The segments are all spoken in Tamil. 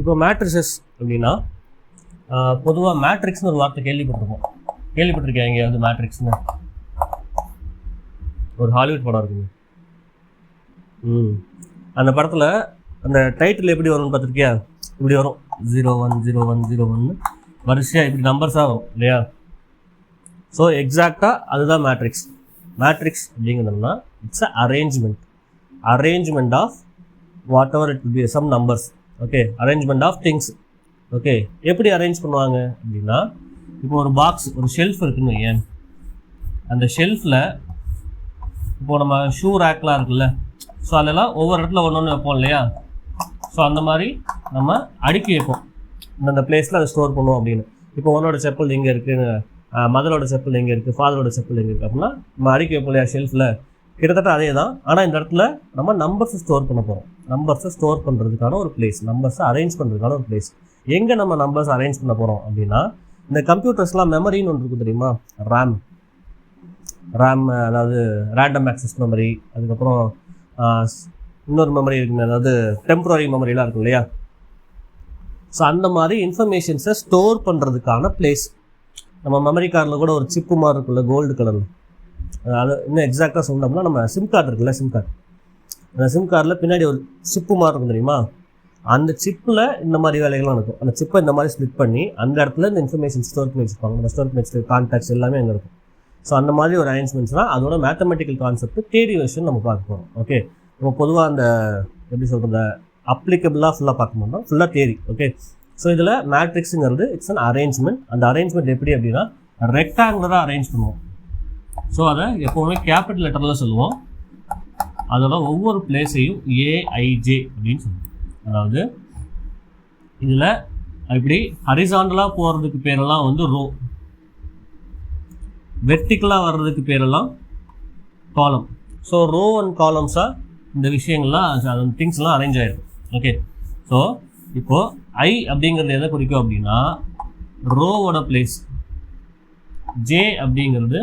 இப்போ மேட்ரிசஸ் அப்படின்னா பொதுவாக மேட்ரிக்ஸ்னு ஒரு வார்த்தை கேள்விப்பட்டிருக்கேன் எங்கேயாவது மேட்ரிக்ஸ்னு? ஒரு ஹாலிவுட் படம் இருக்குங்க. அந்த படத்தில் அந்த டைட்டில் எப்படி வரும்னு பார்த்துருக்கியா? இப்படி வரும் 010101 வரிசையாக இப்படி நம்பர்ஸாக வரும் இல்லையா? ஸோ எக்ஸாக்டாக அதுதான் மேட்ரிக்ஸ். மேட்ரிக்ஸ் அப்படிங்கிறதுனா it's arrangement of whatever it will be some numbers. Okay, arrangement of things. Okay, எப்படி அரேஞ்ச் பண்ணுவாங்க அப்படின்னா, இப்போ ஒரு பாக்ஸ், ஒரு ஷெல்ஃப் இருக்குன்னு வையேன். அந்த ஷெல்ஃபில் இப்போது நம்ம ஷூ ரேக்லாம் இருக்குல்ல, ஸோ அதெல்லாம் ஒவ்வொரு இடத்துல ஒன்று வைப்போம் இல்லையா? ஸோ அந்த மாதிரி நம்ம அடுக்கி வைப்போம், இந்த பிளேஸில் அதை ஸ்டோர் பண்ணுவோம் அப்படின்னு. இப்போ உன்னோட செப்பல் எங்கே இருக்குது, மதரோட செப்பல் எங்கே இருக்குது, ஃபாதரோட செப்பல் எங்கே இருக்குது அப்படின்னா நம்ம அடுக்கி வைப்போம் இல்லையா ஷெல்ஃபில். கிட்டத்தட்ட அதே தான். ஆனால் இந்த இடத்துல நம்ம நம்பர்ஸை ஸ்டோர் பண்ண போகிறோம். நம்பர்ஸை ஸ்டோர் பண்ணுறதுக்கான ஒரு பிளேஸ், நம்பர்ஸை அரேஞ்ச் பண்ணுறதுக்கான ஒரு பிளேஸ். எங்கே நம்ம நம்பர்ஸ் அரேஞ்ச் பண்ண போகிறோம் அப்படின்னா, இந்த கம்ப்யூட்டர்ஸ்லாம் மெமரின்னு ஒன்று இருக்கும் தெரியுமா? ரேம், அதாவது ரேண்டம் ஆக்சஸ் மெமரி. அதுக்கப்புறம் இன்னொரு மெமரி இருக்குங்க, அதாவது டெம்பரரி மெமரிலாம் இருக்கும் இல்லையா? ஸோ அந்த மாதிரி இன்ஃபர்மேஷன்ஸை ஸ்டோர் பண்ணுறதுக்கான பிளேஸ். நம்ம மெமரி கார்டில் கூட ஒரு சிப்பு மாதிரி இருக்குல்ல, கோல்டு கலரில். அது இன்னும் எக்ஸாக்டாக சொன்னோம்னா, நம்ம சிம் கார்டு இருக்குல்ல, அந்த சிம் கார்டில் பின்னாடி ஒரு சிப்பு மாதிரி இருக்கும் தெரியுமா? அந்த சிப்பில் இந்த மாதிரி வேலைகள்லாம் இருக்கும். அந்த சிப்பை இந்த மாதிரி ஸ்ப்ளிட் பண்ணி அந்த இடத்துல இந்த இன்ஃபர்மேஷன் ஸ்டோர் பண்ணி வச்சுருப்பாங்க. அந்த ஸ்டோர் பண்ணி வச்சுட்டு கான்டாக்ட்ஸ் எல்லாமே அங்கே இருக்கும். ஸோ அந்த மாதிரி ஒரு அரேஞ்ச்மெண்ட்ஸ்னால் அதோட மேத்தமெட்டிக்கல் கான்செப்ட் தியரி வெர்ஷன் நம்ம பார்க்க போகிறோம். ஓகே, நம்ம பொதுவாக அந்த எப்படி சொல்கிறது, அப்ளிகபிளாக ஃபுல்லாக பார்க்க மாட்டோம், ஃபுல்லாக தியரி. ஓகே, ஸோ இதில் மேட்ரிக்ஸுங்கிறது இட்ஸ் அன் அரேஞ்ச்மெண்ட். அந்த அரேஞ்ச்மெண்ட் எப்படி அப்படின்னா ரெக்டாங்குலராக அரேஞ்ச் பண்ணுவோம். ஸோ அதை எப்போவுமே கேபிட்டல் லெட்டரில் சொல்லுவோம். அதோட ஒவ்வொரு பிளேஸையும் ஏஐஜே அப்படின்னு சொல்லுவோம். அதாவது இதில் இப்படி ஹரிசாண்டலாக போகிறதுக்கு பேரெல்லாம் வந்து ரோ, வெர்டிக்கலாக வர்றதுக்கு பேரெல்லாம் காலம். ஸோ ரோ அண்ட் காலம்ஸாக இந்த விஷயங்கள்லாம் திங்ஸ்லாம் அரேஞ்ச் ஆகிருக்கும். ஓகே, ஸோ இப்போது ஐ அப்படிங்கிறது எதை குறிக்கும் அப்படின்னா ரோவோட பிளேஸ், ஜே அப்படிங்கிறது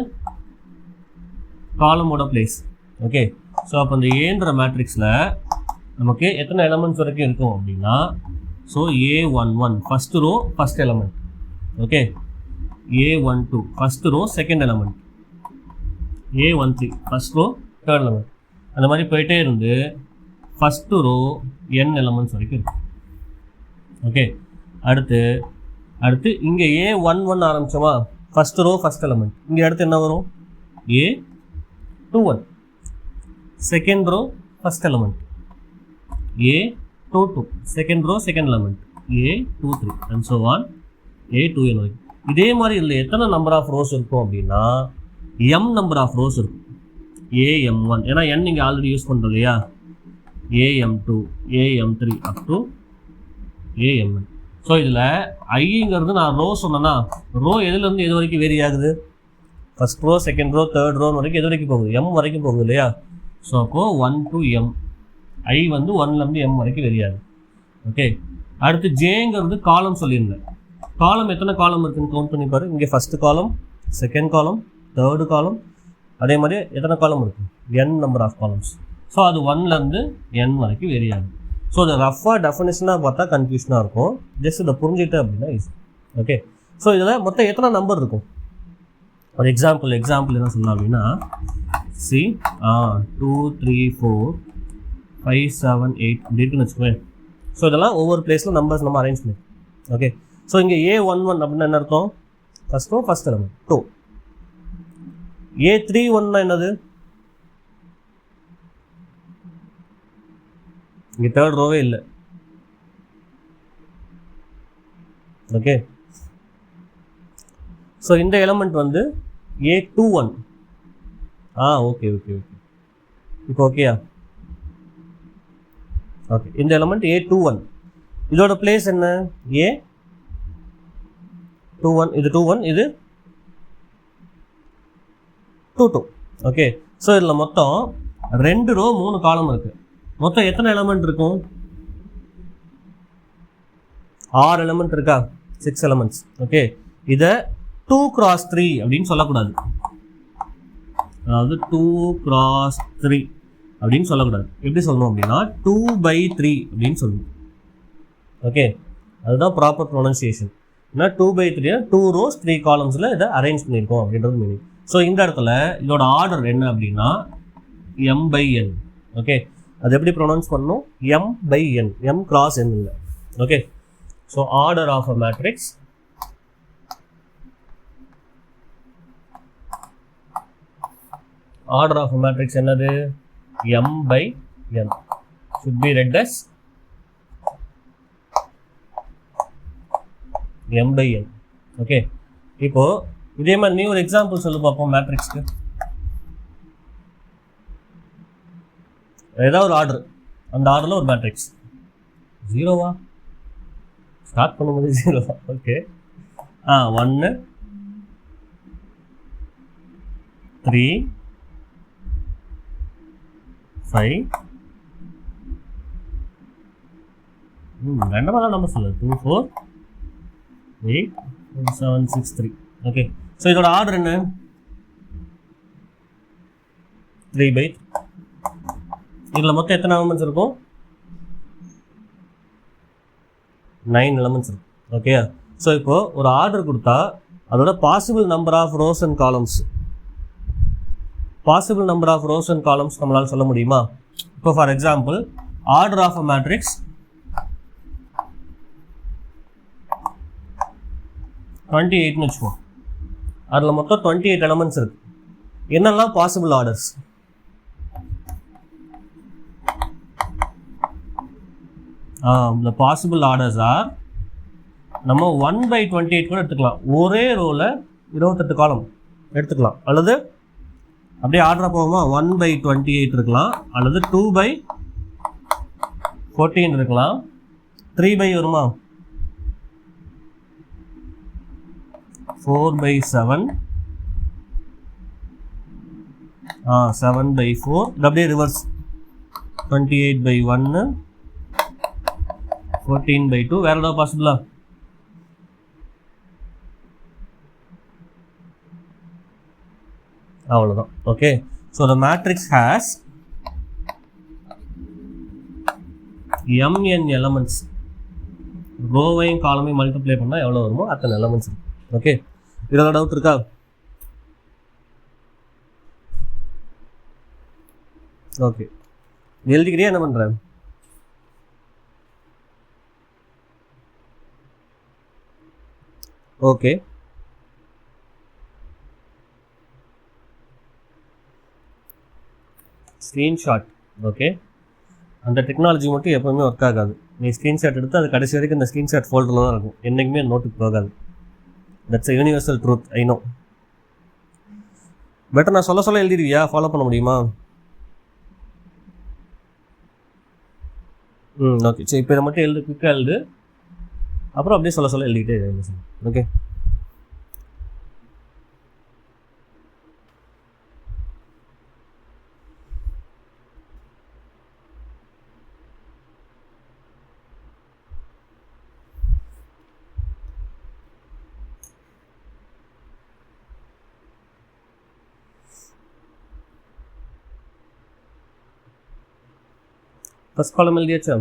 காலமோட பிளேஸ். ஓகே, ஸோ அப்போ இந்த ஏன்ற மேட்ரிக்ஸில் நமக்கு எத்தனை எலமெண்ட்ஸ் வரைக்கும் இருக்கும் அப்படின்னா, so A11 first row first element. Okay, A12 first row second element, A13 first row third element. அந்த மாதிரி போயிட்டே இருந்து ஃபஸ்ட்டு ரோ n எலமெண்ட்ஸ் வரைக்கும் இருக்கும். ஓகே, அடுத்து இங்கே A11 ஆரம்பித்தோமா, ஃபஸ்ட்டு ரோ ஃபஸ்ட் எலமெண்ட். இங்கே அடுத்து என்ன வரும்? A21 second row first element, A22 second row second element, A23 and so on A2n வரைக்கும். இதே மாதிரி இதில் எத்தனை நம்பர் ஆஃப் ரோஸ் இருக்கும் அப்படின்னா m நம்பர் ஆஃப் ரோஸ் இருக்கும். AM1, ஏன்னா n நீங்கள் ஆல்ரெடி யூஸ் பண்ணுறோம் இல்லையா? AM2, AM3 up to AMN. So இதில் ஐங்கிறது நான் ரோ சொன்னேன்னா, ரோ எதுலேருந்து எது வரைக்கும் வேரி ஆகுது? First row second row third row வரைக்கும் எது வரைக்கும் போகுது? m வரைக்கும் போகுது இல்லையா? ஸோ அப்போது 1 to m, ஐ வந்து 1லேருந்து m வரைக்கும் வேரி ஆகுது. ஓகே, அடுத்து ஜேங்கிறது காலம் சொல்லியிருந்தேன். காலம் எத்தனை காலம் இருக்குன்னு கவுண்ட் பண்ணி பாரு. இங்கே ஃபஸ்ட்டு காலம், செகண்ட் காலம், தேர்டு காலம், அதே மாதிரி எத்தனை காலம் இருக்குது? n number of columns. So அது 1லேருந்து n வரைக்கும் வேரி ஆகுது. ஸோ அதை ரஃபாக டெஃபினேஷனாக பார்த்தா கன்ஃபியூஷனாக இருக்கும். ஜஸ்ட் இதை புரிஞ்சுக்கிட்டு அப்படின்னா ஈஸி. ஓகே, ஸோ இதில் மொத்தம் எத்தனை நம்பர் இருக்கும்? ஒரு எக்ஸாம்பிள் என்ன சொல்லலாம் அப்படின்னா, 2 3 4 5 7 8 இப்படி இருக்குன்னு வச்சுக்கோங்க. ஸோ இதெல்லாம் ஒவ்வொரு பிளேஸில் நம்பர்ஸ் நம்ம அரேஞ்ச் பண்ணி. ஓகே, ஸோ இங்கே A11 அப்படின்னா என்ன அர்த்தம்? First row first element 2. A31 என்னது? இங்கே தேர்ட் ரோவே இல்லை. ஓகே, ஸோ இந்த எலமெண்ட் வந்து A21. ஓகே, இப்போ ஓகேயா? ஓகே, இந்த எலமெண்ட் A21. இதோட பிளேஸ் என்ன? A21, இது 21, இது 22. ஓகே, ஸோ இதில் மொத்தம் 2 ரோ 3 காலம் இருக்குது. மொத்தம் எத்தனை எலமெண்ட் இருக்கும்? 6 எலமெண்ட் இருக்கா? 6 எலமெண்ட்ஸ். ஓகே, இதை 2x3 அப்படின்னு சொல்லக்கூடாது. அதாவது 2x3 அப்படின்னு சொல்லக்கூடாது. எப்படி சொல்லணும் அப்படின்னா 2/3 அப்படின்னு சொல்லணும். ஓகே, அதுதான் ப்ராப்பர் ப்ரொனன்சியேஷன். ஏன்னா 2/3 2 rows 3 columnsல இதை அரேஞ்ச் பண்ணியிருக்கோம் அப்படின்றது மீனிங். ஸோ இந்த இடத்துல இதோட ஆர்டர் என்ன அப்படின்னா m/n. ஓகே, அது எப்படி ப்ரொனவுன்ஸ் பண்ணணும்? m/n, m cross n இல்லை. Okay, so order of a matrix என்னது? m/n should be read as m/n. Okay, இப்போ இதே மாதிரி நீ ஒரு எக்ஸாம்பிள் சொல்லு பார்ப்போம் மேட்ரிக்ஸ்க்கு. ஏதாவது ஒரு ஆர்டர், அந்த ஆர்டரில் ஒரு மேட்ரிக்ஸ். ஜீரோவா? ஸ்டார்ட் பண்ணும்போது ஜீரோவா? ஓகே, 1 3 5 ரெண்டமாக நம்பர் சொல்லு 2 4 8 7 6 3. ஓகே, ஸோ இதோட ஆர்டர் என்ன? 3/3. இதில் மொத்தம் எத்தனை எலமெண்ட்ஸ் இருக்கும்? 9 எலமெண்ட்ஸ் இருக்கும். ஓகே, ஸோ இப்போ ஒரு ஆர்டர் கொடுத்தா அதோட possible number of rows and columns நம்மளால் சொல்ல முடியுமா? இப்போ for example order of a matrix 28ன்னு வச்சுக்கோம். அதில் மொத்தம் 28 எலமெண்ட்ஸ் இருக்கு. என்னெல்லாம் possible orders? the possible orders are நம்ம 1/28 கூட எடுத்துக்கலாம். ஒரே ரோல 28 காலம் எடுத்துக்கலாம். அல்லது அப்படியே ஆர்டர் போகுமா 1/28 இருக்கலாம், அல்லது 2/14 இருக்கலாம், 3 வருமா 4/7, 7/4, அப்படியே ரிவர்ஸ் 28/1, 14/2. வேற ஏதாவது பாசிபிளா? அவ்வளோதான். Okay, so the matrix has mn elements. ரோவையும் காலமையும் மல்டிப்ளை பண்ணால் எவ்வளோ வருமோ அத்தனை எலமெண்ட்ஸ் இருக்கு. ஓகே, இதோட டவுட் இருக்கா? ஓகே, எழுதிக்கிட்டே என்ன பண்ணுறேன்? Okay, screenshot. ஓகே, அந்த டெக்னாலஜி மட்டும் எப்போவுமே ஒர்க் ஆகாது. நீ ஸ்க்ரீன்ஷாட் எடுத்து அது கடைசி வரைக்கும் இந்த ஸ்க்ரீன்ஷாட் ஃபோல்டரில் தான் இருக்கும், என்றைக்குமே நோட்டுக்கு போகாது. That's a universal truth, I know. Better நான் சொல்ல எழுதிடுவியா? ஃபாலோ பண்ண முடியுமா? ஓகே, சரி, இப்போ இதை மட்டும் எழுது, குயிக்காக எழுது, அப்புறம் அப்படியே சொல்ல எழுதிக்கிட்டே எழுது. Okay, first column எழுதியாச்சா?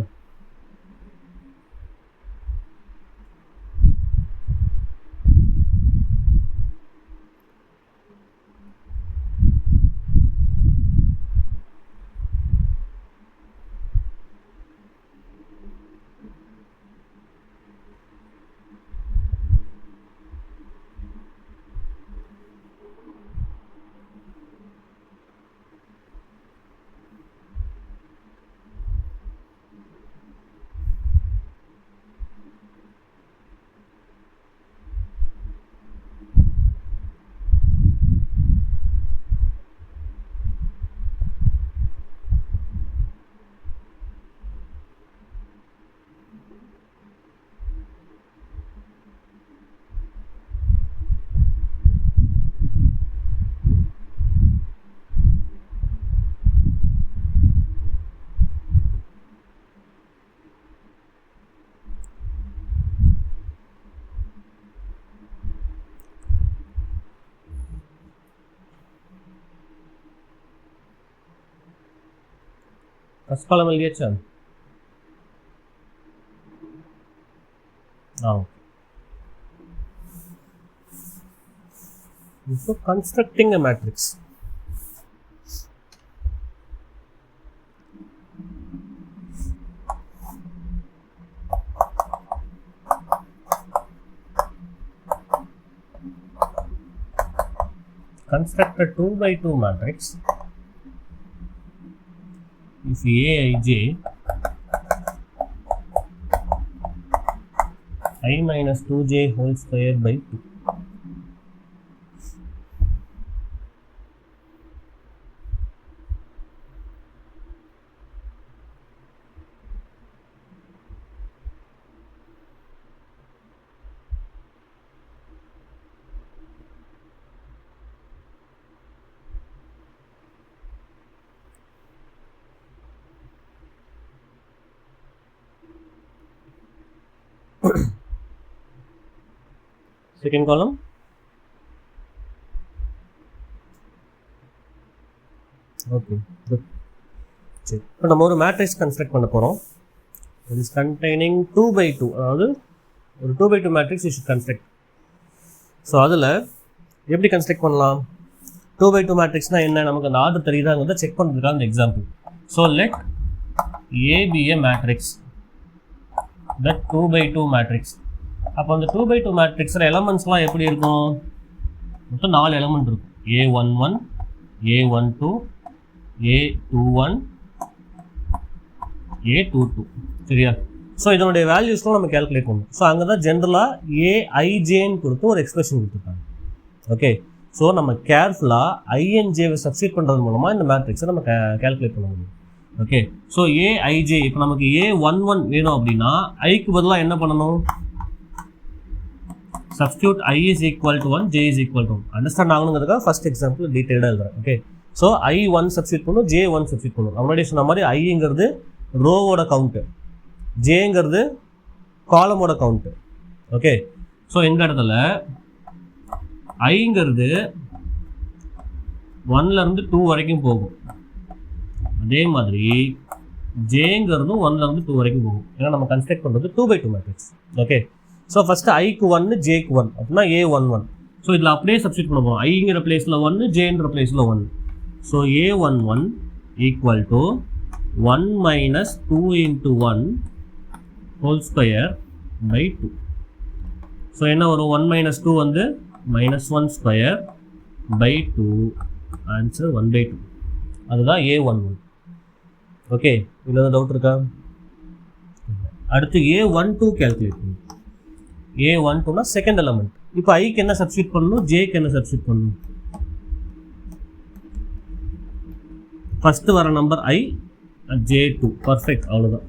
First column எழுதியாச்சா? So constructing a matrix. Construct a 2 by 2 matrix if Aij I minus 2j whole square by 2. Second column, okay, good. சரி, இப்போ நம்ம ஒரு மேட்ரிக்ஸ் கன்ஸ்ட்ரக்ட் பண்ண போகிறோம். இட் இஸ் கண்டெய்னிங் 2 by 2, அதாவது ஒரு 2 by 2 matrix you should construct. So அதில் எப்படி கன்ஸ்ட்ரக்ட் பண்ணலாம்? 2 by 2 மேட்ரிக்ஸ்னால் என்ன, நமக்கு அந்த ஆர்டர் தெரியுதாங்கிறத செக் பண்ணுறதுக்காக அந்த example. So let A be a matrix, that 2 by 2 matrix. அப்போ அந்த 2 by 2 மேட்ரிக்ஸில் எலமெண்ட்ஸ்லாம் எப்படி இருக்கும்? மொத்தம் 4 எலமெண்ட் இருக்கும். A11, A12, A21, A22, சரியா? ஸோ இதனுடைய வேல்யூஸ்லாம் நம்ம கேல்குலேட் பண்ணணும். ஸோ அங்கே தான் ஜென்ரலாக ஏஐஜேன்னு கொடுத்து ஒரு எக்ஸ்பிரஷன் கொடுத்துருக்காங்க. ஓகே, ஸோ நம்ம கேர்ஃபுல்லாக ஐஎன்ஜேவை சப்ஸ்டிட் பண்ணுறது மூலமாக இந்த மேட்ரிக்ஸை நம்ம கேல்குலேட் பண்ண முடியும். ஓகே, ஸோ ஏஐஜே இப்போ நமக்கு A11 வேணும் அப்படின்னா ஐக்கு பதிலாக என்ன பண்ணணும்? Substitute I is equal to 1, J is equal to 1. Understand ஆகணுங்கிறதுக்காக ஃபர்ஸ்ட் எக்ஸாம்பிள் டீட்டெயிலாக எழுதுறேன். ஓகே, ஸோ I1 சப்ஸ்டியூட் பண்ணும், J1 சப்ஸ்டியூட் பண்ணும். முன்னாடி சொன்ன மாதிரி ஐங்கிறது ரோவோட கவுண்ட்டு, ஜேங்கிறது காலமோட கவுண்ட்டு. ஓகே, ஸோ இந்த இடத்துல ஐங்கிறது 1லேருந்து 2 வரைக்கும் போகும். அதே மாதிரி ஜேங்கிறதும் 1லேருந்து 2 வரைக்கும் போகும். ஏன்னா நம்ம கன்ஸ்ட்ரக்ட் பண்ணுறது 2 by 2 matrix. Okay, so first ஐக்கு 1, ஜேக்கு 1 அப்படின்னா A11. ஸோ இதில் அப்படியே சப்ஸ்டியூட் பண்ண போகிறோம். ஐங்கிற பிளேஸில் 1, ஜேன்ற பிளேஸில் 1. So A11 equal to 1 minus 2 into 1 whole square by 2. So என்ன வரும்? 1 minus 2 வந்து -1 square by 2. Answer 1 by 2. அதுதான் A11. ஓகே, இதில் டவுட் இருக்கா? அடுத்து A12 கேல்குலேட் பண்ணும். A12னா செகண்ட் எலமெண்ட். இப்போ ஐக்கு என்ன சப்ஸ்டியூட் பண்ணணும், ஜேக்கு என்ன சப்ஸ்டியூட் பண்ணணும்? ஃபஸ்ட்டு வர நம்பர் ஐ, J2, பர்ஃபெக்ட், அவ்வளோதான்.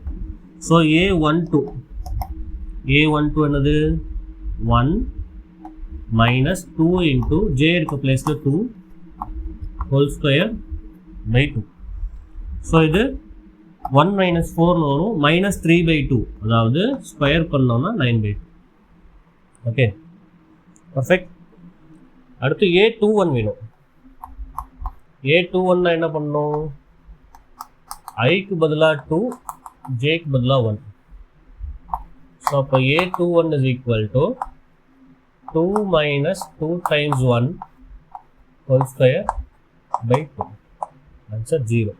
ஸோ A12 என்னது? 1 minus 2 into J இருக்க பிளேஸில் 2 ஹோல் ஸ்கொயர் பை 2. ஸோ இது 1 minus 4னு வரும், -3 by 2, அதாவது ஸ்கொயர் பண்ணோம்னா 9 by 2. Okay, perfect. அடுத்து A21 வேணும். A21 என்ன பண்ணணும்? ஐக்கு பதிலாக 2, ஜேக்கு பதிலாக 1. ஸோ அப்போ A21 is equal to 2 minus 2 times 1 whole square by 2. Answer 0.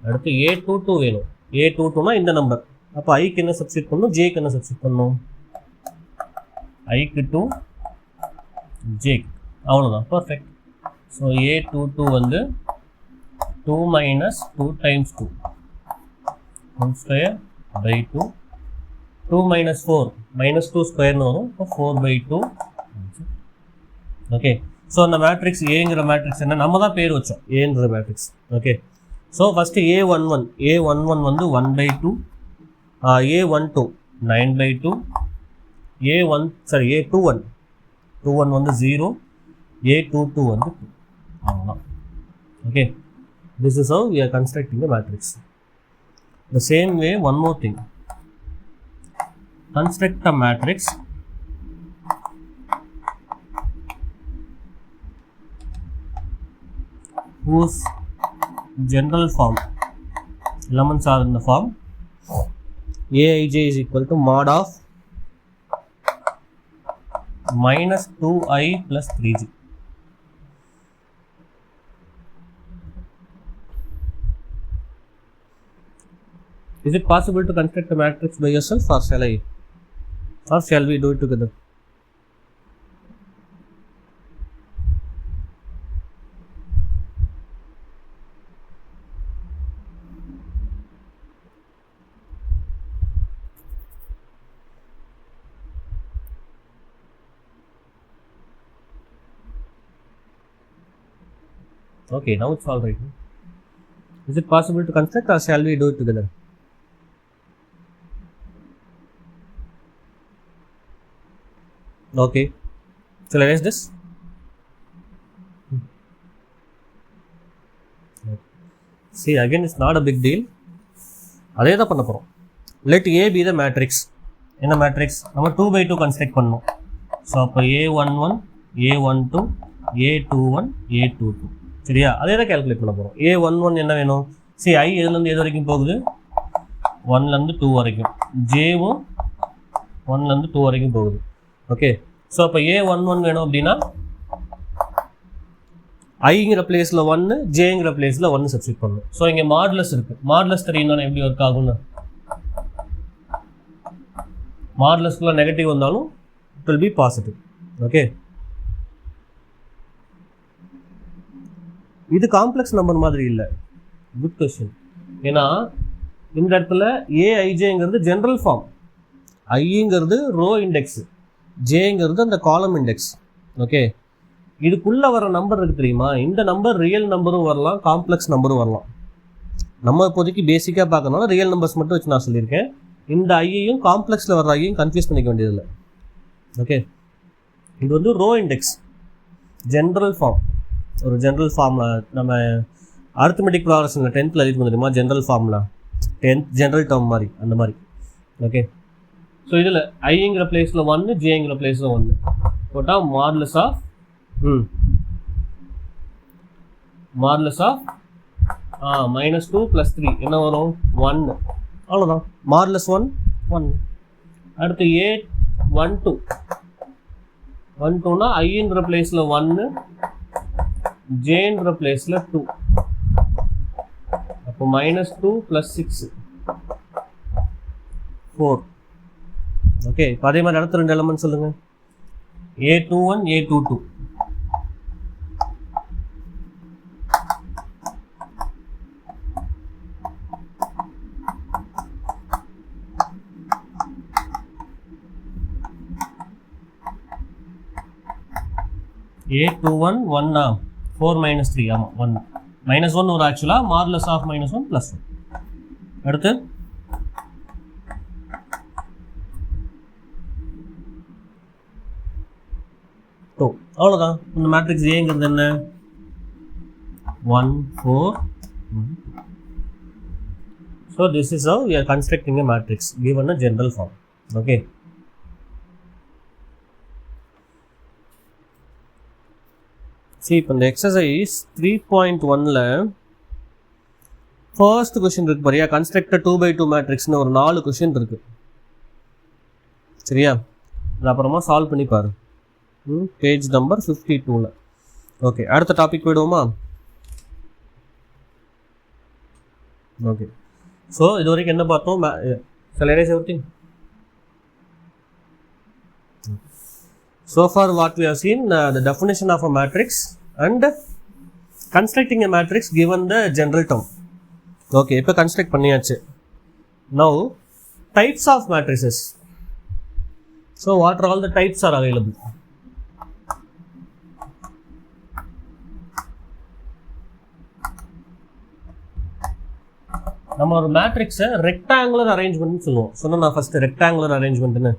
அடுத்து A22 வேணும். A22னா இந்த நம்பர். அப்போ ஐக்கு என்ன சப்ஸ்டியூட் பண்ணணும், ஜேக்கு என்ன சப்ஸ்டியூட் பண்ணணும்? ஐக்கு 2, ஜேக்கு, அவ்வளோதான், பர்ஃபெக்ட். ஸோ A22 வந்து 2 minus 2 times 2 whole square by 2. 2 minus 4, -2 ஸ்கொயர்னு வரும். இப்போ 4 by 2. ஓகே, ஸோ அந்த மேட்ரிக்ஸ் ஏங்கிற மேட்ரிக்ஸ் என்ன, நம்ம தான் பேர் வச்சோம் ஏன்ற matrix. Okay, so first A11 வந்து 1 by 2, A12 9 by 2, A21 வந்து 0, A22 வந்து 2. அவ்வளோதான். Okay, this is how we are constructing the matrix. The same way, one more thing, construct a matrix whose general form elements are in the form Aij is equal to mod of minus 2i plus 3j. Is it possible to construct a matrix by yourself, or shall we do it together? Okay, now it's all right. Is it possible to construct, or shall we do it together? Okay, shall I erase this? See, again, it's not a big deal. அதே தான் பண்ண போகிறோம். Let A be the matrix. என்ன மேட்ரிக்ஸ்? நம்ம 2x2 கன்ஸ்ட்ரக்ட் பண்ணோம். ஸோ அப்போ A11, A12, A21, A22. சரியா? அதே தான் கேல்குலேட் பண்ண போகிறோம். A11 என்ன வேணும்? See, I எதுலேருந்து எது வரைக்கும் போகுது? 1லேருந்து 2 வரைக்கும். Jவும் 1லேருந்து 2 வரைக்கும் போகுது. ஓகே, ஸோ அப்போ A11 வேணும் அப்படின்னா ஐங்கிற பிளேஸில் 1, ஜேங்கிற பிளேஸில் 1 சப்ஸ்டிட் பண்ணணும். ஸோ இங்கே மாடுலஸ் இருக்குது. மாடுலஸ் தெரியும்னா எப்படி ஒர்க் ஆகும்னு, மாடுலஸ்க்குள்ள நெகட்டிவ் வந்தாலும் it will B positive. Okay, இது காம்ப்ளெக்ஸ் நம்பர் மாதிரி இல்லை. Good question. ஏன்னா இந்த இடத்துல ஏஐஜேங்கிறது ஜென்ரல் ஃபார்ம், ஐங்கிறது ரோ இண்டெக்ஸ், ஜேங்கிறது அந்த காலம் இண்டெக்ஸ். ஓகே, இதுக்குள்ளே வர நம்பர் இருக்குது தெரியுமா? இந்த நம்பர் ரியல் நம்பரும் வரலாம், காம்ப்ளெக்ஸ் நம்பரும் வரலாம். நம்ம இப்போதைக்கு பேசிக்காக பார்க்கறதுனால ரியல் நம்பர்ஸ் மட்டும் வச்சு நான் சொல்லியிருக்கேன். இந்த ஐயையும் காம்ப்ளெக்ஸில் வர ஐயையும் கன்ஃபியூஸ் பண்ணிக்க வேண்டியதில்லை. ஓகே, இது வந்து ரோ இண்டெக்ஸ், ஜென்ரல் ஃபார்ம். ஒரு ஜென்ரல் ஃபார்மில் நம்ம அரித்மெட்டிக் ப்ராக்ரஷனில் 10th எழுதிட்டு தெரியுமா? ஜென்ரல் ஃபார்மில் 10th ஜென்ரல் டேர்ம் மாதிரி, அந்த மாதிரி. ஓகே, ஸோ இதில் ஐங்கிற பிளேஸில் 1, ஜேங்கிற பிளேஸில் 1 போட்டால் மாடுலஸ் ஆஃப் -2 + 3 என்ன வரும்? 1. அவ்வளோதான். மாடுலஸ் 1, 1. அடுத்து A12னா ஐன்ற பிளேஸில் 1, ஜேன்ற பிளேஸில் 2. அப்போ -2 + 6, 4. ஓகே, இப்போ அதே மாதிரி அடுத்த 2 எலமெண்ட் சொல்லுங்கள். A21, A22. A21 1 4 - 3 ஆமாம் 1 -1 ஒரு ஆக்சுவலாக மாடுலஸ் ஆஃப் -1 + 1. அடுத்து அவ்வளோதான். இந்த மேட்ரிக்ஸ் ஏங்கிறது என்ன? 1 4 1. So this is how we are constructing a matrix given a general form. Okay. See, இப்போ இந்த எக்ஸசைஸ் 3.1ல ஃபர்ஸ்ட் கொஸ்டின் இருக்கு பாரியா, கன்ஸ்ட்ரக்டட் 2x2 மேட்ரிக்ஸ்னு ஒரு 4 கொஸ்டின் இருக்கு. சரியா? அது அப்புறமா சால்வ் பண்ணி பாரு. பேஜ் நம்பர் 52ல. ஓகே, அடுத்த டாபிக் போயிடுவோமா? ஓகே, ஸோ இது வரைக்கும் என்ன பார்த்தோம்? erase everything. So far what we have seen, the definition of a matrix and constructing a matrix given the general term. Okay, இப்போ construct பண்ணியாச்சு. Now types of matrices. So what are all the types are available? நம்ம ஒரு மேட்ரிக்ஸை ரெக்டாங்குலர் அரேஞ்ச்மெண்ட்னு சொல்லுவோம். சொன்னால் நான் ஃபஸ்ட்டு ரெக்டாங்குலர் அரேஞ்ச்மெண்ட்டுன்னு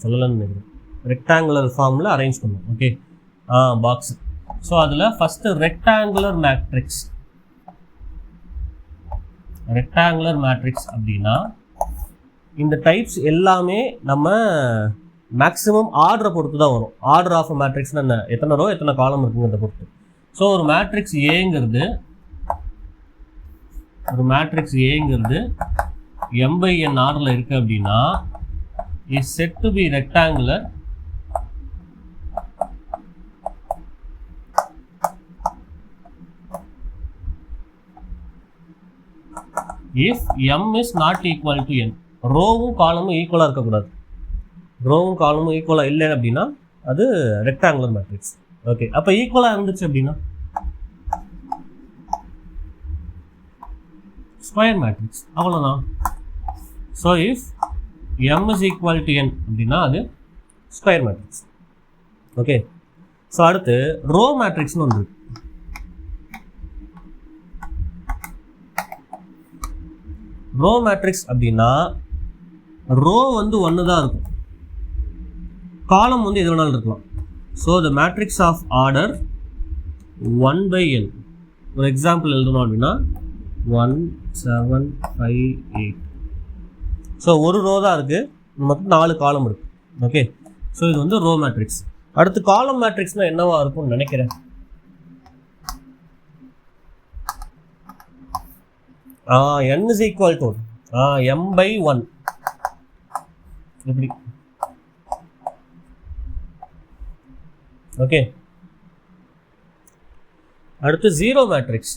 சொல்லலாம்னு நினைக்கிறேன். ரெக்டாங்குலர் ஃபார்மில் அரேஞ்ச் பண்ணுவோம். Okay, box. ஸோ அதில் first rectangular matrix. Rectangular matrix அப்படின்னா இந்த டைப்ஸ் எல்லாமே நம்ம மேக்ஸிமம் ஆர்டரை பொறுத்து தான் வரும். ஆர்டர் ஆஃப் அ மேட்ரிக்ஸ்னா என்ன? எத்தனை ரோ எத்தனை காலம் இருக்குங்கிறத பொறுத்து. ஸோ ஒரு மேட்ரிக்ஸ் ஏங்கிறது m/n ஆர்டரில் இருக்குது அப்படின்னா is said to be rectangular if m is not equal to n, ரோவும் காலமும் ஈக்குவலாக இருக்கக்கூடாது. ரோவும் காலமும் ஈக்குவலாக இல்லை அப்படின்னா அது ரெக்டாங்குலர் மேட்ரிக்ஸ். ஓகே, அப்போ ஈக்குவலாக இருந்துச்சு அப்படின்னா ஸ்கொயர் மேட்ரிக்ஸ், அவ்வளோதான். So if m is equal to n அப்படின்னா அது ஸ்கொயர் மேட்ரிக்ஸ். ஓகே, ஸோ அடுத்து ரோ மேட்ரிக்ஸ்னு ஒன்று இருக்கு. ரோ மேட்ரிக்ஸ் அப்படின்னா ரோ வந்து ஒன்று தான் இருக்கும், காலம் வந்து எது வேணாலும் இருக்கலாம். So the matrix of order 1/n. ஒரு எக்ஸாம்பிள் எழுதணும் அப்படின்னா 1 7 5 8. ஸோ ஒரு ரோ தான் இருக்குது, நமக்கு 4 காலம் இருக்குது. ஓகே, ஸோ இது வந்து ரோ மேட்ரிக்ஸ். அடுத்து காலம் மேட்ரிக்ஸ்னால் என்னவா இருக்கும்னு நினைக்கிறேன். n is equal to m/1 இப்படி. ஓகே, அடுத்து ஜீரோ மேட்ரிக்ஸ்.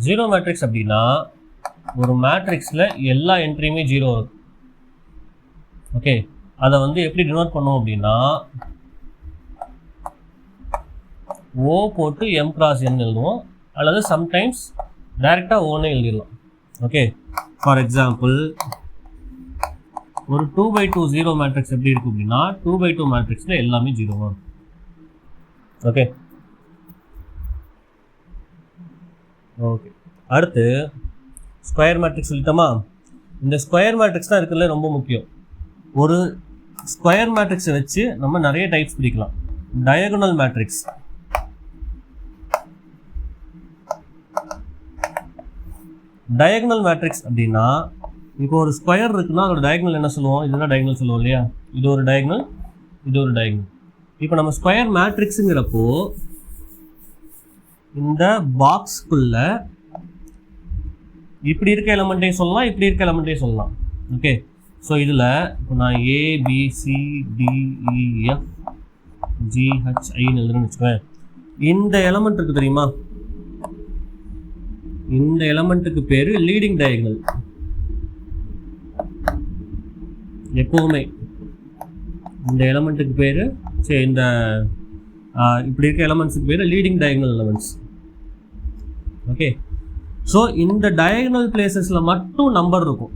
ஜீரோ மேட்ரிக்ஸ் அப்படின்னா ஒரு மேட்ரிக்ஸில் எல்லா என்ட்ரியுமே ஜீரோ இருக்கும். ஓகே, அதை வந்து எப்படி டினோட் பண்ணுவோம் அப்படின்னா ஓ போட்டு எம் கிராஸ் என் எழுதுவோம், அல்லது சம்டைம்ஸ் டைரெக்டாக ஓனே எழுதிடலாம். ஓகே, ஃபார் எக்ஸாம்பிள் ஒரு 2/2 ஜீரோ மேட்ரிக்ஸ் எப்படி இருக்கும் அப்படின்னா 2/2 மேட்ரிக்ஸில் எல்லாமே ஜீரோவாக இருக்கும். ஓகே ஓகே அடுத்து ஸ்கொயர் மேட்ரிக்ஸ் சொல்லிட்டோமா. இந்த ஸ்கொயர் மேட்ரிக்ஸ் தான் இருக்கிறதுல ரொம்ப முக்கியம். ஒரு ஸ்கொயர் மேட்ரிக்ஸை வச்சு நம்ம நிறைய டைப்ஸ் பிரிக்கலாம். டயகனல் மேட்ரிக்ஸ், டயகனல் மேட்ரிக்ஸ் அப்படின்னா இப்போ ஒரு ஸ்கொயர் இருக்குன்னா அதோட டயகனல் என்ன சொல்லுவோம், இதுதான் டயகனல் சொல்லுவோம் இல்லையா. இது ஒரு டயகனல், இது ஒரு டயகனல். இப்போ நம்ம ஸ்கொயர் மேட்ரிக்ஸுங்கிறப்போ இந்த பாக்ஸ்க்குள்ள இப்படி இருக்க எலமெண்ட்டையும் சொல்லலாம், இப்படி இருக்க எலமெண்ட்டையும் சொல்லலாம். ஓகே, ஸோ இதில் இப்போ நான் ABCDEFGHIன்னு எழுதுறேன்னு வச்சுக்கோங்க. இந்த எலமெண்ட் இருக்குது தெரியுமா, இந்த எலமெண்ட்டுக்கு பேர் லீடிங் டயகனல். எப்போவுமே இந்த எலமெண்ட்டுக்கு பேர் இந்த இப்படி இருக்க எலமெண்ட்ஸுக்கு பேர் leading diagonal elements. Okay, so இந்த டயகனல் பிளேசஸில் மட்டும் நம்பர் இருக்கும்.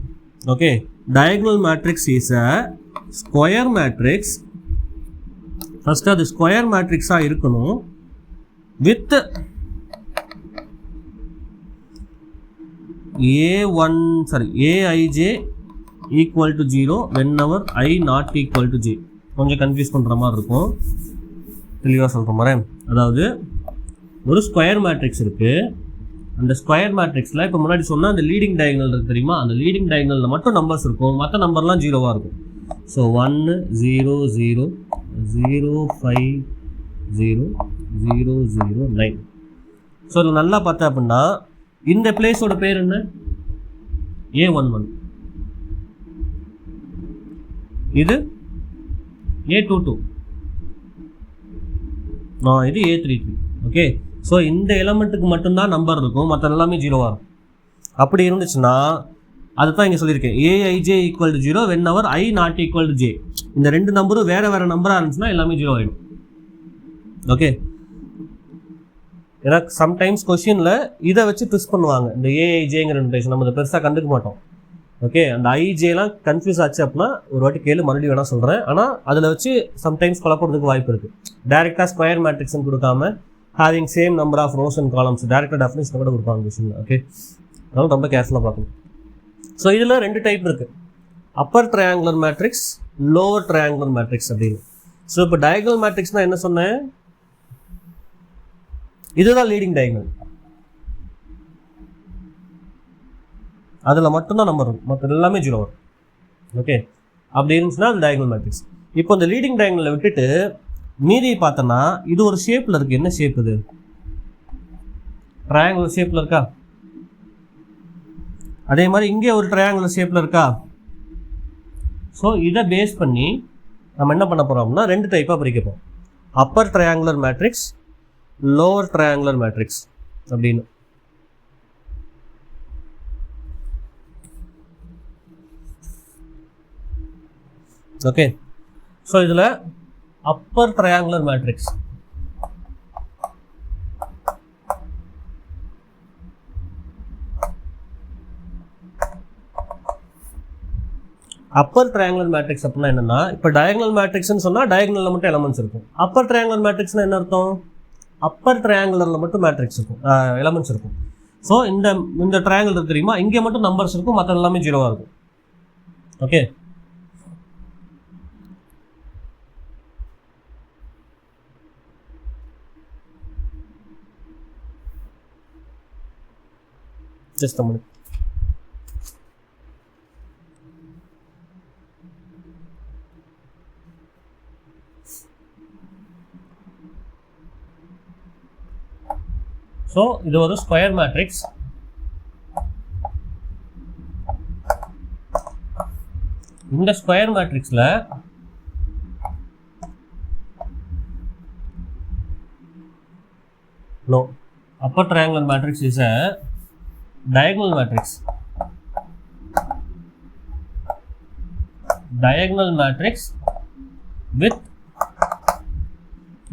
Okay, diagonal matrix is a square matrix. First அது ஸ்கொயர் மேட்ரிக்ஸாக இருக்கணும் with Aij equal to 0 whenever I not equal to j. கொஞ்சம் கன்ஃபியூஸ் பண்ணுற மாதிரி இருக்கும், தெளிவாக சொல்கிற மாதிரி. அதாவது ஒரு ஸ்கொயர் மேட்ரிக்ஸ் இருக்குது, அந்த ஸ்கொயர் மேட்ரிக்ஸில் இப்போ முன்னாடி சொன்னால் அந்த லீடிங் டயகனல் இருக்குது தெரியுமா, அந்த லீடிங் டயகனலில் மட்டும் நம்பர்ஸ் இருக்கும், மற்ற நம்பர்லாம் ஜீரோவாக இருக்கும். ஸோ 1 0 0 0 5 0 0 0 9. ஸோ இதில் நல்லா பார்த்தா அப்படின்னா இந்த பிளேஸோட பேர் என்ன, A11, இது A22, இது A33. ஓகே, ஸோ இந்த எலமெண்ட்டுக்கு மட்டும்தான் நம்பர் இருக்கும், மற்ற எல்லாமே ஜீரோவாக இருக்கும். அப்படி இருந்துச்சுன்னா அதுதான் இங்கே சொல்லியிருக்கேன், Aij equal to 0 whenever I not equal to j. இந்த ரெண்டு நம்பரும் வேறு வேறு நம்பராக இருந்துச்சுன்னா எல்லாமே ஜீரோ ஆகிடும். ஓகே, ஏன்னா சம்டைம்ஸ் கொஷினில் இதை வச்சு ட்விஸ்ட் பண்ணுவாங்க, இந்த ஏஐஜேங்கிற நோட்டேஷன் நம்ம இதை பெருசாக கண்டுக்க மாட்டோம். ஓகே, அந்த ஐஜேலாம் கன்ஃபியூஸ் ஆச்சு அப்படின்னா ஒரு வாட்டி கேளு, மறுபடியும் வேணால் சொல்கிறேன். ஆனால் அதில் வச்சு சம்டைம்ஸ் குழப்பறதுக்கு வாய்ப்பு இருக்குது. டேரெக்டாக ஸ்கொயர் மேட்ரிக்ஸ்னு கொடுக்காம having same number of rows and columns டேரெக்டாக டெஃபினேஷன் கூட கொடுப்பாங்க கொஷினில். ஓகே, அதனால ரொம்ப கேர்ஃபுல்லாக பார்க்கணும். ஸோ இதில் ரெண்டு டைப் இருக்குது, upper triangular matrix, lower triangular matrix அப்படின்னு. ஸோ இப்போ டயகனல் மேட்ரிக்ஸ்னால் என்ன சொன்னேன், இதுதான் லீடிங் டயகனல், அதில் மட்டும்தான் நம்பர் வரும், மற்ற எல்லாமே ஜீரோ வரும். ஓகே, அப்படி இருந்துச்சுன்னா அது டயகனல் மேட்ரிக்ஸ். இப்போ இந்த லீடிங் டயகனலை விட்டுட்டு மீதி பார்த்தோன்னா இது ஒரு ஷேப்பில் இருக்குது. என்ன ஷேப் இது, ட்ரையாங்குலர் ஷேப்பில் இருக்கா, அதே மாதிரி இங்கே ஒரு ட்ரையாங்குலர் ஷேப்பில் இருக்கா. ஸோ இதை பேஸ் பண்ணி நம்ம என்ன பண்ண போகிறோம்னா ரெண்டு டைப்பாக பிரிக்க போகிறோம், upper triangular matrix, lower triangular matrix அப்படின்னு. ஓகே, ஸோ இதில் upper triangular matrix, upper triangular matrix அப்படின்னா என்னன்னா, இப்போ டயகனல் மேட்ரிக்ஸ்னு சொன்னால் டயகனலில் மட்டும் எலமெண்ட்ஸ் இருக்கும். அப்பர் ட்ரையாங்குலர் மேட்ரிக்ஸ்னா என்ன அர்த்தம்? அப்பர் ட்ரையாங்குலரில் மட்டும் மேட்ரிக்ஸ் இருக்கும், எலமெண்ட்ஸ் இருக்கும். ஸோ இந்த ட்ரையாங்கிள் இருக்கு தெரியுமா, இங்கே மட்டும் நம்பர்ஸ் இருக்கும், மற்ற எல்லாமே ஜீரோவாக இருக்கும். Okay, just a minute. So இது ஒரு ஸ்கொயர் மேட்ரிக்ஸ். இந்த ஸ்கொயர் மேட்ரிக்ஸில் no, upper triangular matrix is a diagonal matrix. Diagonal matrix with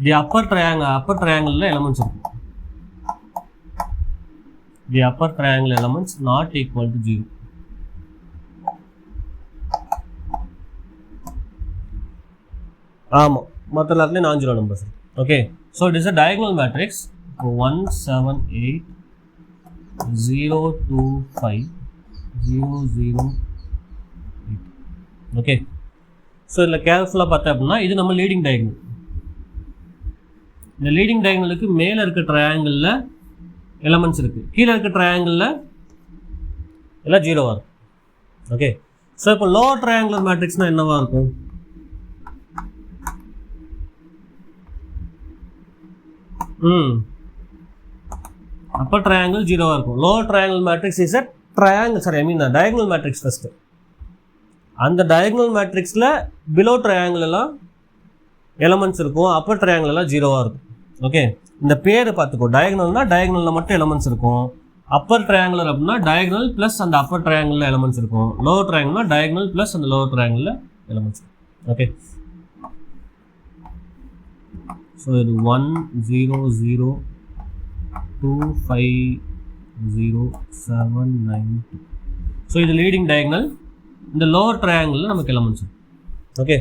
the upper triangle elements. The upper triangle elements not equal to 0. மற்ற எல்லாத்துலேயும் நான் zero numbers. Okay, so it is a diagonal matrix 1 7 8 0 2 5 0 0 8. Okay, so இதில் கேர்ஃபுல்லாக பார்த்தேன் அப்படின்னா இது நம்ம லீடிங் டயகனல். இந்த லீடிங் டயகனலுக்கு மேலே இருக்க ட்ரையாங்கிளில் எலமெண்ட்ஸ் இருக்குது, கீழே இருக்க ட்ரையாங்கிளில் எல்லாம் ஜீரோவாக இருக்கும். ஓகே, ஸோ இப்போ லோவர் ட்ரையாங்குலர் மேட்ரிக்ஸ்னால் என்னவாக இருக்கும்? அப்பர் ட்ரையாங்கிள் ஜீரோவாக இருக்கும். Lower triangle matrix is a diagonal matrix first. அந்த டயகனல் மேட்ரிக்ஸில் பிலோ ட்ரையாங்கிள் எல்லாம் எலமெண்ட்ஸ் இருக்கும், அப்பர் ட்ரையாங்கிள் எல்லாம் ஜீரோவாக இருக்கும். ஓகே, இந்த பேர் பார்த்துக்கோ, டயகனல்னா டயகனலில் மட்டும் எலமெண்ட்ஸ் இருக்கும், அப்பர் ட்ரையாங்குலர் அப்படின்னா டயகனல் ப்ளஸ் அந்த அப்பர் ட்ரையாங்கிளில் எலமெண்ட்ஸ் இருக்கும், லோவர் ட்ரையாங்கிள்னா டயகனல் ப்ளஸ் அந்த லோவர் ட்ரையாங்கிளில் எலமெண்ட்ஸ் இருக்கும். ஓகே, ஸோ இது 1 0 0 2 5 0 7 9 2. ஸோ இது லீடிங் டயகனல். இந்த லோவர் ட்ரையாங்கிளில் நமக்கு எலமெண்ட்ஸ் இருக்கும். ஓகே,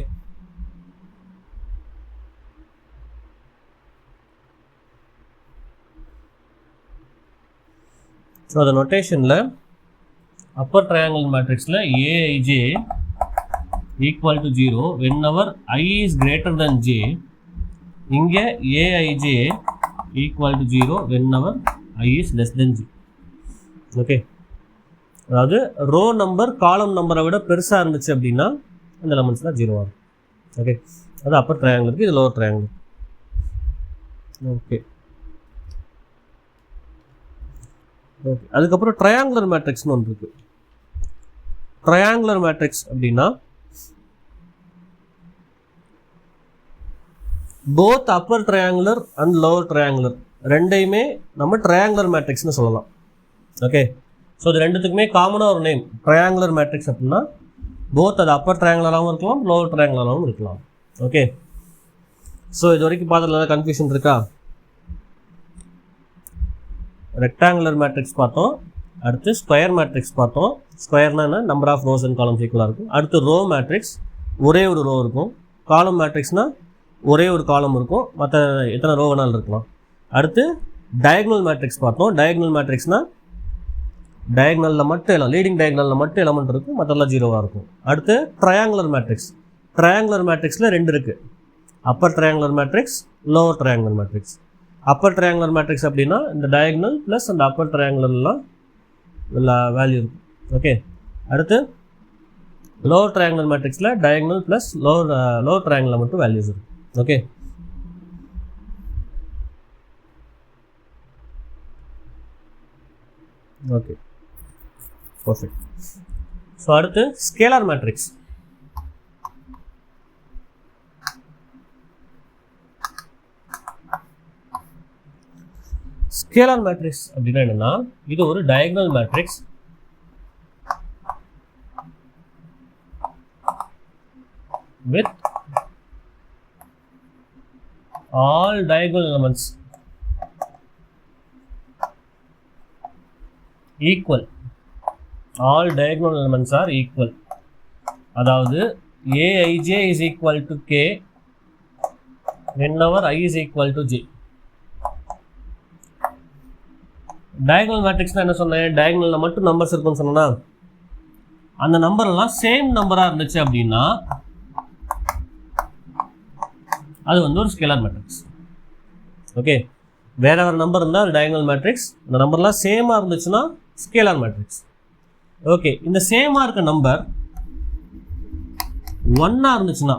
ஸோ அந்த நொட்டேஷனில் அப்பர் ட்ரையாங்கிள் மேட்ரிக்ஸில் aij equal to 0 whenever I is greater than j. இங்கே aij equal to 0 whenever I is less than j. Okay, அதாவது ரோ நம்பர் காலம் நம்பரை விட பெருசாக இருந்துச்சு அப்படின்னா அந்த எலமெண்ட்ஸ்லாம் ஜீரோ ஆகும். ஓகே, அது அப்பர் ட்ரையாங்கிளுக்கு, இது லோவர் ட்ரையாங்கிள். ஓகே ஓகே, அதுக்கப்புறம் ட்ரையாங்குலர் மேட்ரிக்ஸ்னு ஒன்று இருக்குது. ட்ரையாங்குலர் மேட்ரிக்ஸ் அப்படின்னா both upper triangular and lower triangular ரெண்டையுமே நம்ம ட்ரையாங்குலர் மேட்ரிக்ஸ்னு சொல்லலாம். ஓகே, ஸோ இது ரெண்டுத்துக்குமே காமனாக ஒரு நேம் ட்ரையாங்குலர் மேட்ரிக்ஸ் அப்படின்னா போத் அது அப்பர் ட்ரையாங்குலராகவும் இருக்கலாம், லோவர் ட்ரையாங்குலராகவும் இருக்கலாம். ஓகே, ஸோ இது வரைக்கும் பார்த்ததுல கன்ஃபியூஷன் இருக்கா? ரெக்டாங்குலர் மேட்ரிக்ஸ் பார்த்தோம், அடுத்து ஸ்கொயர் மேட்ரிக்ஸ் பார்த்தோம். ஸ்கொயர்னா என்ன, number of rows and columns ஈக்குவலாக இருக்கும். அடுத்து ரோ மேட்ரிக்ஸ், ஒரே ஒரு ரோ இருக்கும். காலம் மேட்ரிக்ஸ்னால் ஒரே ஒரு காலம் இருக்கும், மற்ற எத்தனை ரோ வேணாலும் இருக்கலாம். அடுத்து டயகனல் மேட்ரிக்ஸ் பார்த்தோம். டயகனல் மேட்ரிக்ஸ்னால் டயகனலில் மட்டும் லீடிங் டயகனலில் மட்டும் எலமெண்ட் இருக்கும், மற்றெல்லாம் ஜீரோவாக இருக்கும். அடுத்து ட்ரையாங்குலர் மேட்ரிக்ஸ். ட்ரையாங்குலர் மேட்ரிக்ஸில் ரெண்டு இருக்குது, upper triangular matrix, lower triangular matrix. Upper triangular matrix அப்படின்னா இந்த டயகனல் ப்ளஸ் அந்த அப்பர் ட்ரையாங்குலர்லாம் வேல்யூ இருக்கும். ஓகே, அடுத்து லோவர் ட்ரையாங்குலர் மேட்ரிக்ஸில் டயகனல் ப்ளஸ் லோவர் ட்ரையாங்குலர் மட்டும் வேல்யூஸ் இருக்கும். Okay, okay perfect. ஸோ அடுத்து ஸ்கேலார் மேட்ரிக்ஸ். ஸ்கேலார் மேட்ரிக்ஸ் அப்படின்னா என்னன்னா, இது ஒரு diagonal matrix. With all diagonal elements equal. All diagonal elements are equal. அதாவது aij is equal to k whenever I is equal to j. diagonal matrix என்ன சொன்னேன், diagonalல மட்டும் நம்பர்ஸ் இருக்குன்னு சொன்னா, அந்த நம்பர் எல்லாம் சேம் நம்பரா இருந்துச்சு அப்படின்னா அது வந்து ஒரு ஸ்கேலார் மேட்ரிக்ஸ். ஓகே, வேற ஒரு நம்பர் இருந்தால் அது டயகனல் மேட்ரிக்ஸ். அந்த நம்பர்லாம் சேமாக இருந்துச்சுன்னா ஸ்கேலார் மேட்ரிக்ஸ். ஓகே, இந்த சேமாக இருக்க நம்பர் 1 இருந்துச்சுன்னா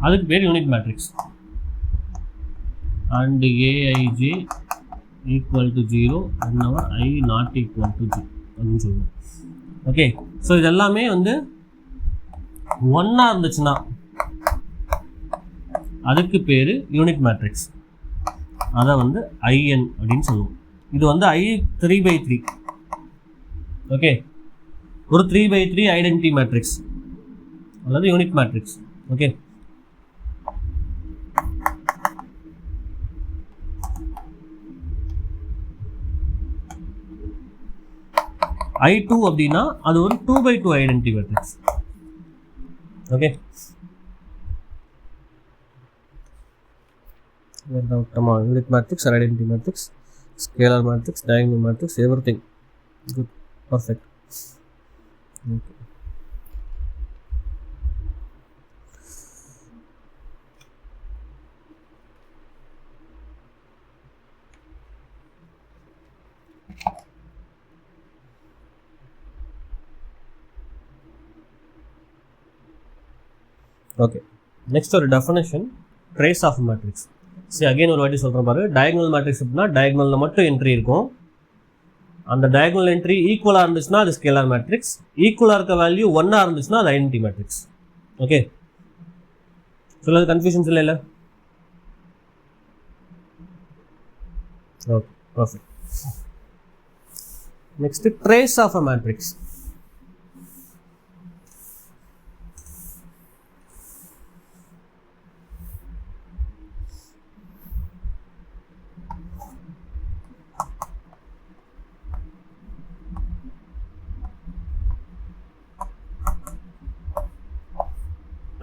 அதுக்கு பேர் unit matrix. And aij equal to 0 whenever I not equal to 0 அப்படின்னு சொல்லுவோம். ஓகே, ஸோ இது எல்லாமே வந்து 1 இருந்துச்சுன்னா அதுக்கு பேர் யூனிட் மேட்ரிக்ஸ். அதை வந்து IN அப்படின்னு சொல்லுவோம். இது வந்து I 3/3. ஓகே, ஒரு 3/3 ஐடென்டிட்டி மேட்ரிக்ஸ் அல்லது யூனிட் மேட்ரிக்ஸ். ஓகே, I2 அப்படின்னா அது ஒரு 2/2 identity matrix. Okay, unit matrix, identity matrix, scalar matrix, diagonal matrix, everything good, perfect. Okay, okay, next ஒரு டெஃபினேஷன், ட்ரேஸ் ஆஃப் மேட்ரிக்ஸ். சரி, அகைன் ஒரு வாட்டி சொல்கிறேன் பாரு. டயகனல் மேட்ரிக்ஸ் அப்படின்னா டயகனலில் மட்டும் என்ட்ரி இருக்கும். அந்த டயகனல் என்ட்ரி ஈக்குவலாக இருந்துச்சுன்னா அது ஸ்கேலார் மேட்ரிக்ஸ். ஈக்குவலாக இருக்க வேல்யூ 1 இருந்துச்சுன்னா அது ஐடென்டிட்டி மேட்ரிக்ஸ். ஓகே, சொல்லுறது கன்ஃபியூஷன்ஸ் இல்லை? Okay, perfect. Next trace of a matrix.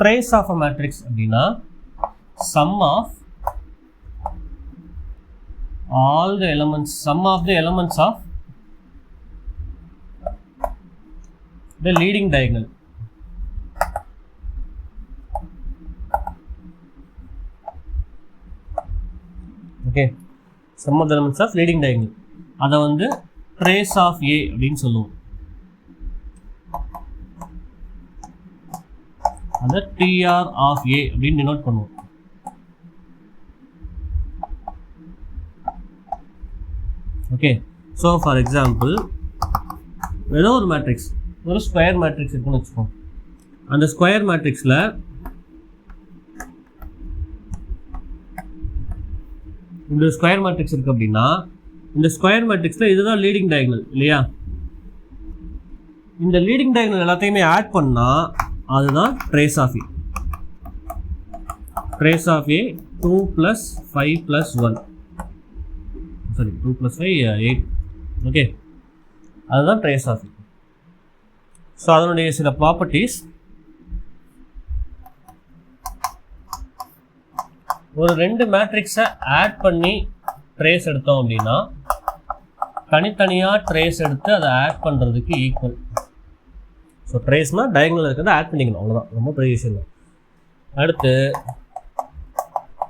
Trace of a matrix அப்படின்னா sum of all the elements, sum of the elements of the leading diagonal. Okay, sum of the elements of leading diagonal. அதை வந்து trace of A அப்படின்னு சொல்லுவோம். அதை TR of A அப்படின்னு டினோட் பண்ணுவோம். ஓகே, ஸோ ஃபார் எக்ஸாம்பிள் ஏதோ ஒரு மேட்ரிக்ஸ், ஒரு ஸ்கொயர் மேட்ரிக்ஸ் இருக்குன்னு வச்சுக்கோம். அந்த ஸ்கொயர் மேட்ரிக்ஸில் இந்த ஸ்கொயர் மேட்ரிக்ஸ் இருக்குது அப்படின்னா இந்த ஸ்கொயர் மேட்ரிக்ஸில் இதுதான் லீடிங் டயகனல் இல்லையா? இந்த லீடிங் டயகனல் எல்லாத்தையுமே ஆட் பண்ணால் அதுதான் trace of A. Trace of A 2 + 5 + 1, sorry 2 + 5 8. Okay, அதுதான் ட்ரேஸ் ஆஃப் ஏ. ஸோ அதனுடைய சில ப்ராப்பர்ட்டிஸ், ஒரு 2 மேட்ரிக்ஸை ஆட் பண்ணி ட்ரேஸ் எடுத்தோம் அப்படின்னா தனித்தனியாக ட்ரேஸ் எடுத்து அதை ஆட் பண்ணுறதுக்கு ஈக்குவல். ஸோ ட்ரேஸ்னால் டயகனல் இருக்கிறத ஆட் பண்ணிக்கணும், அவ்வளோதான், ரொம்ப பெரிய விஷயம் இல்லை. அடுத்து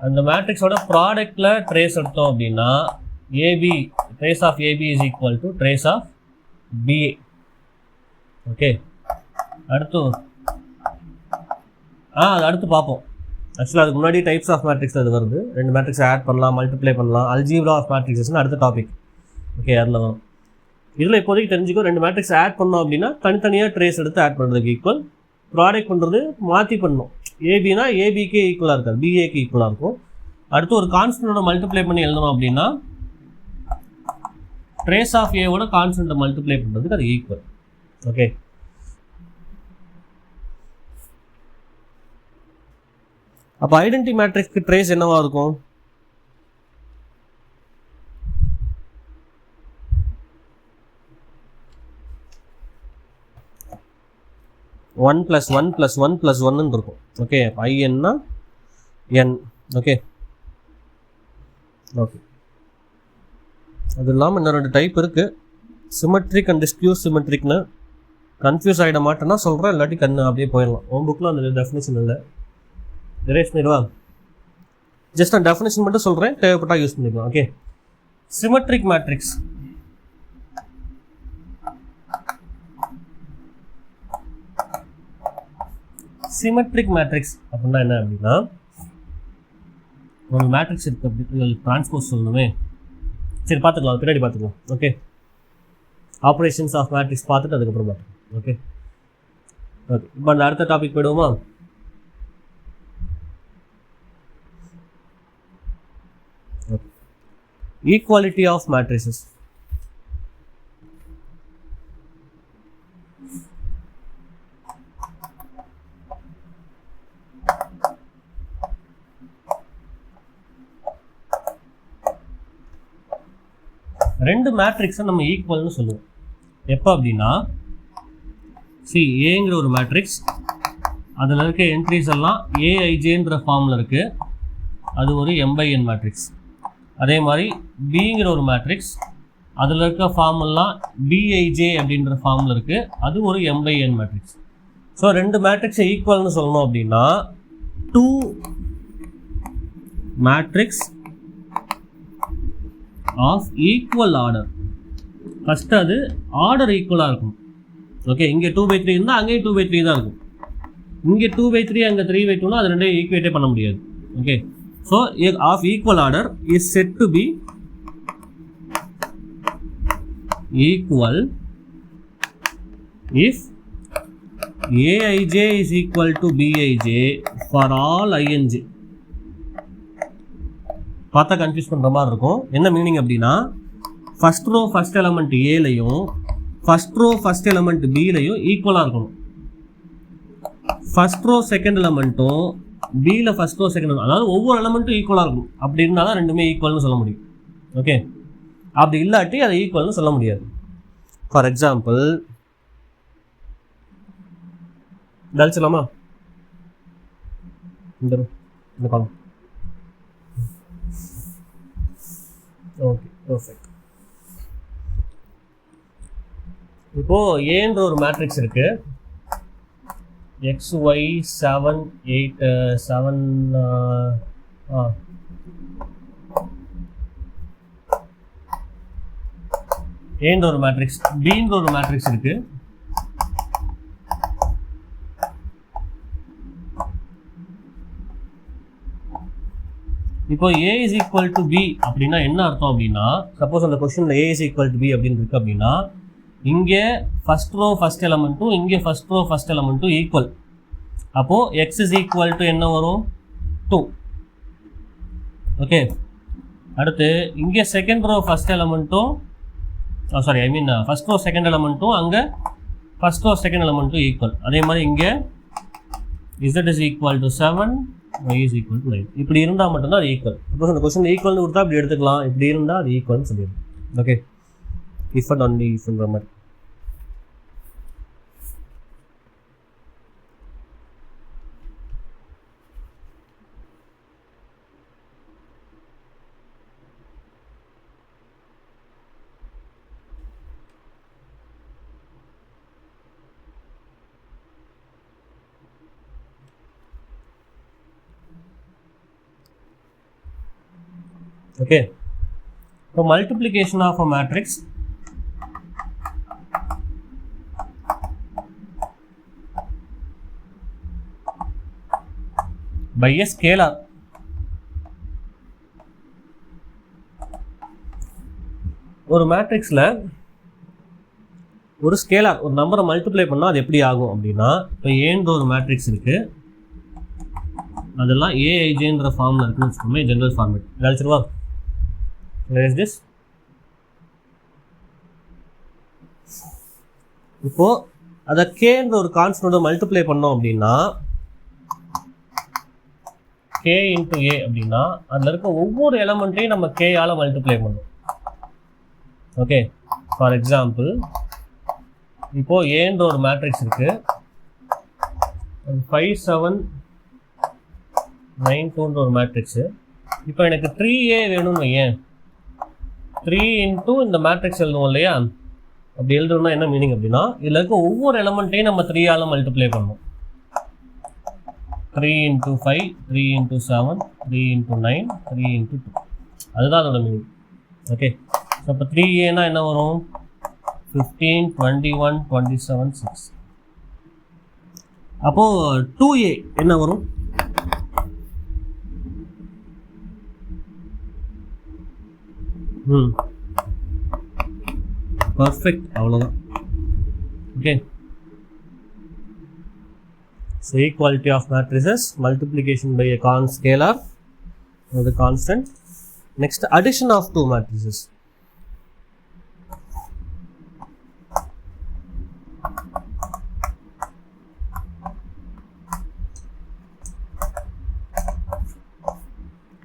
அந்த மேட்ரிக்ஸோட ப்ராடக்டில் ட்ரேஸ் எடுத்தோம் அப்படின்னா AB, trace of AB is equal to trace of BA. Okay, அடுத்து அது அடுத்து பார்ப்போம். ஆக்சுவலாக அதுக்கு முன்னாடி டைப்ஸ் ஆஃப் மேட்ரிக்ஸ் அது வருது. 2 மேட்ரிக்ஸை ஆட் பண்ணலாம், மல்டிப்ளை பண்ணலாம். அல்ஜீப்ரா ஆஃப் மேட்ரிக்ஸஸ்னு அடுத்த டாபிக். ஓகே, அதில் வரும். இதில் இப்போதைக்கு தெரிஞ்சுக்கோ, 2 மேட்ரிக்ஸ் ஆட் பண்ணோம் அப்படின்னா தனித்தனியாக ட்ரேஸ் எடுத்து ஆட் பண்ணுறதுக்கு ஈக்குவல். ப்ராடக்ட் பண்ணுறது மாற்றி பண்ணணும். ஏபினா ஏபிக்கே ஈக்குவலாக இருக்காது, பிஏக்கு ஈக்குவலாக இருக்கும். அடுத்து ஒரு கான்ஸ்டன்ட்டோட மல்டிப்ளை பண்ணி எழுதணும் அப்படின்னா ட்ரேஸ் ஆஃப் ஏவோட கான்ஸ்டன்ட்டை மல்டிப்ளை பண்ணுறதுக்கு அது ஈக்குவல். ஓகே, அப்போ ஐடென்டி மேட்ரிக்ஸ்க்கு ட்ரேஸ் என்னவா இருக்கும்? One plus one plus one plus ஒன்னு இருக்கும். ஓகே, ஐஎன்னா என். ஓகே ஓகே, அது இல்லாமல் இன்னும் 2 டைப் இருக்குது, சிமெட்ரிக் அண்ட் ஸ்கியூ சிமெட்ரிக்னு. கன்ஃபியூஸ் ஆகிட மாட்டேன்னா சொல்கிறேன், இல்லாட்டி கண்ணு அப்படியே போயிடலாம். உன் புக்கில் அந்த டெஃபினேஷன் இல்லை, எரேஸ் பண்ணிடுவா. ஜஸ்ட் நான் டெஃபினேஷன் மட்டும் சொல்கிறேன், தேவைப்பட்டால் யூஸ் பண்ணிக்கலாம். Okay, symmetric matrix. Symmetric matrix அப்படின்னா என்ன அப்படின்னா, ஒரு மேட்ரிக்ஸ் இருக்குது அப்படி டிரான்ஸ்போஸ் சொல்லணுமே. சரி பார்த்துக்கலாம், பின்னாடி பார்த்துக்கலாம். ஓகே, ஆப்ரேஷன்ஸ் ஆஃப் மேட்ரிக்ஸ் பார்த்துட்டு அதுக்கப்புறம் பார்த்துக்கலாம். ஓகே ஓகே, இப்போ அந்த அடுத்த டாபிக் போயிடுவோமா? Equality of matrices. ரெண்டு மேட்ரிக்ஸை நம்ம ஈக்குவல்னு சொல்லுவோம். எப்போ அப்படின்னா, ஏங்கிற ஒரு மேட்ரிக்ஸ், அதில் இருக்க என்ட்ரிஸ் எல்லாம் ஏஐஜேன்ற ஃபார்மில் இருக்குது, அது ஒரு m/n மேட்ரிக்ஸ். அதே மாதிரி பிங்கிற ஒரு மேட்ரிக்ஸ், அதில் இருக்க ஃபார்ம் எல்லாம் பிஐஜே அப்படின்ற ஃபார்மில் இருக்குது, அது ஒரு m/n மேட்ரிக்ஸ். ஸோ ரெண்டு மேட்ரிக்ஸை ஈக்குவல்னு சொல்லணும் அப்படின்னா, 2 matrix of equal order. First அது ஆர்டர் ஈக்குவலாக இருக்கும். ஓகே, இங்கே 2/3 இருந்தால் அங்கேயும் 2/3 தான் இருக்கும். இங்கே 2/3 அங்கே 3/2னா அது ரெண்டையும் ஈக்குவேட்டே பண்ண முடியாது. Okay, so of equal order is said to be equal if a i j is equal to b i j for all i and j. பார்த்தா கன்ஃபியூஸ் பண்ணுற மாதிரி இருக்கும். என்ன மீனிங் அப்படின்னா, ஃபஸ்ட் ரோ ஃபஸ்ட் எலமெண்ட் ஏலையும் ஃபஸ்ட் ரோ ஃபஸ்ட் எலமெண்ட் பிலையும் ஈக்குவலாக இருக்கணும். ஃபஸ்ட் ரோ செகண்ட் எலமெண்ட்டும் பியில் ஃபஸ்ட் ரோ செகண்ட் எலமெண்ட், அதாவது ஒவ்வொரு எலமெண்ட்டும் ஈக்குவலாக இருக்கும். அப்படி இருந்தால் தான் ரெண்டுமே ஈக்குவல்னு சொல்ல முடியும். ஓகே, அப்படி இல்லாட்டி அதை ஈக்குவல்னு சொல்ல முடியாது. ஃபார் எக்ஸாம்பிள் டல்ச்சலாமா, இந்த காலம். Okay perfect. இப்போது ஏன்ற ஒரு மேட்ரிக்ஸ் இருக்குது, XY 7 8 7 ஏன்ற ஒரு மேட்ரிக்ஸ், பின்ற ஒரு மேட்ரிக்ஸ் இருக்குது. இப்போ A is equal to B அப்படின்னா என்ன அர்த்தம் அப்படின்னா, சப்போஸ் அந்த கொஸ்டினில் A is equal to B அப்படின்னு இருக்குது அப்படின்னா, இங்கே ஃபஸ்ட் ரோ ஃபஸ்ட் எலமெண்ட்டும் இங்கே ஃபஸ்ட் ரோ ஃபஸ்ட் எலமெண்ட்டும் ஈக்குவல். அப்போது X is equal to என்ன வரும்? 2. ஓகே, அடுத்து இங்கே செகண்ட் ரோ ஃபஸ்ட் எலமெண்ட்டும் ஃபஸ்ட் ரோ செகண்ட் எலமெண்ட்டும் அங்கே ஃபஸ்ட் ரோ செகண்ட் எலமெண்ட்டும் ஈக்குவல். அதே மாதிரி இங்கே Z is equal to 7, y is equal to 9. இப்படி இருந்தால் மட்டும்தான் அது ஈக்குவல். சப்போஸ் அந்த கொஸ்டின் ஈக்குவல்னு கொடுத்தா இப்படி எடுத்துக்கலாம், இப்படி இருந்தால் அது ஈக்குவல்னு சொல்லிடணும். ஓகே, இஃப் அண்ட் ஒன்லி இஃப்ன்ற மாதிரி. Okay, so multiplication of a matrix by a scalar. ஒரு மேட்ரிக்ஸில் ஒரு ஸ்கேலார் ஒரு நம்பரை மல்டிப்ளை பண்ணால் அது எப்படி ஆகும் அப்படின்னா, இப்போ ஏன்ற ஒரு மேட்ரிக்ஸ் இருக்குது, அதெல்லாம் ஏஐஜேன்ற ஃபார்மில் இருக்குன்னு வச்சுக்கோமே, ஜென்ரல் ஃபார்மேட் கழிச்சிருவா. திஸ் இப்போது அதை கேன்ற ஒரு கான்ஸ்டன்ட்டோட மல்டிப்ளை பண்ணோம் அப்படின்னா கே இன்ட்டு ஏ அப்படின்னா அதில் இருக்க ஒவ்வொரு எலமெண்ட்டையும் நம்ம கேயால் மல்டிப்ளை பண்ணோம். ஓகே, ஃபார் எக்ஸாம்பிள் இப்போது ஏன்ற ஒரு மேட்ரிக்ஸ் இருக்குது, 5 7 9 2ன்ற ஒரு மேட்ரிக்ஸு. இப்போ எனக்கு 3A வேணும்னு வையேன், 3 இன்ட்டு இந்த மேட்ரிக்ஸ் எழுதுவோம் இல்லையா, அப்படி எழுதுறோம்னா என்ன மீனிங் அப்படின்னா இதில் இருக்க ஒவ்வொரு எலமெண்ட்டையும் நம்ம 3ஆல் மல்டிப்ளை பண்ணோம். 3 இன்ட்டு 5, 3 இன்ட்டு 7, 3 இன்ட்டு 9, 3 இன்ட்டு 2, அதுதான் அதோட மீனிங். ஓகே, ஸோ இப்போ 3Aனா என்ன வரும், 15 21 27 6. அப்போது 2A என்ன வரும், பர்ஃபெக்ட், அவ்வளோதான். Okay, so equality of matrices, multiplication by a scalar or the constant. Next, addition of two matrices.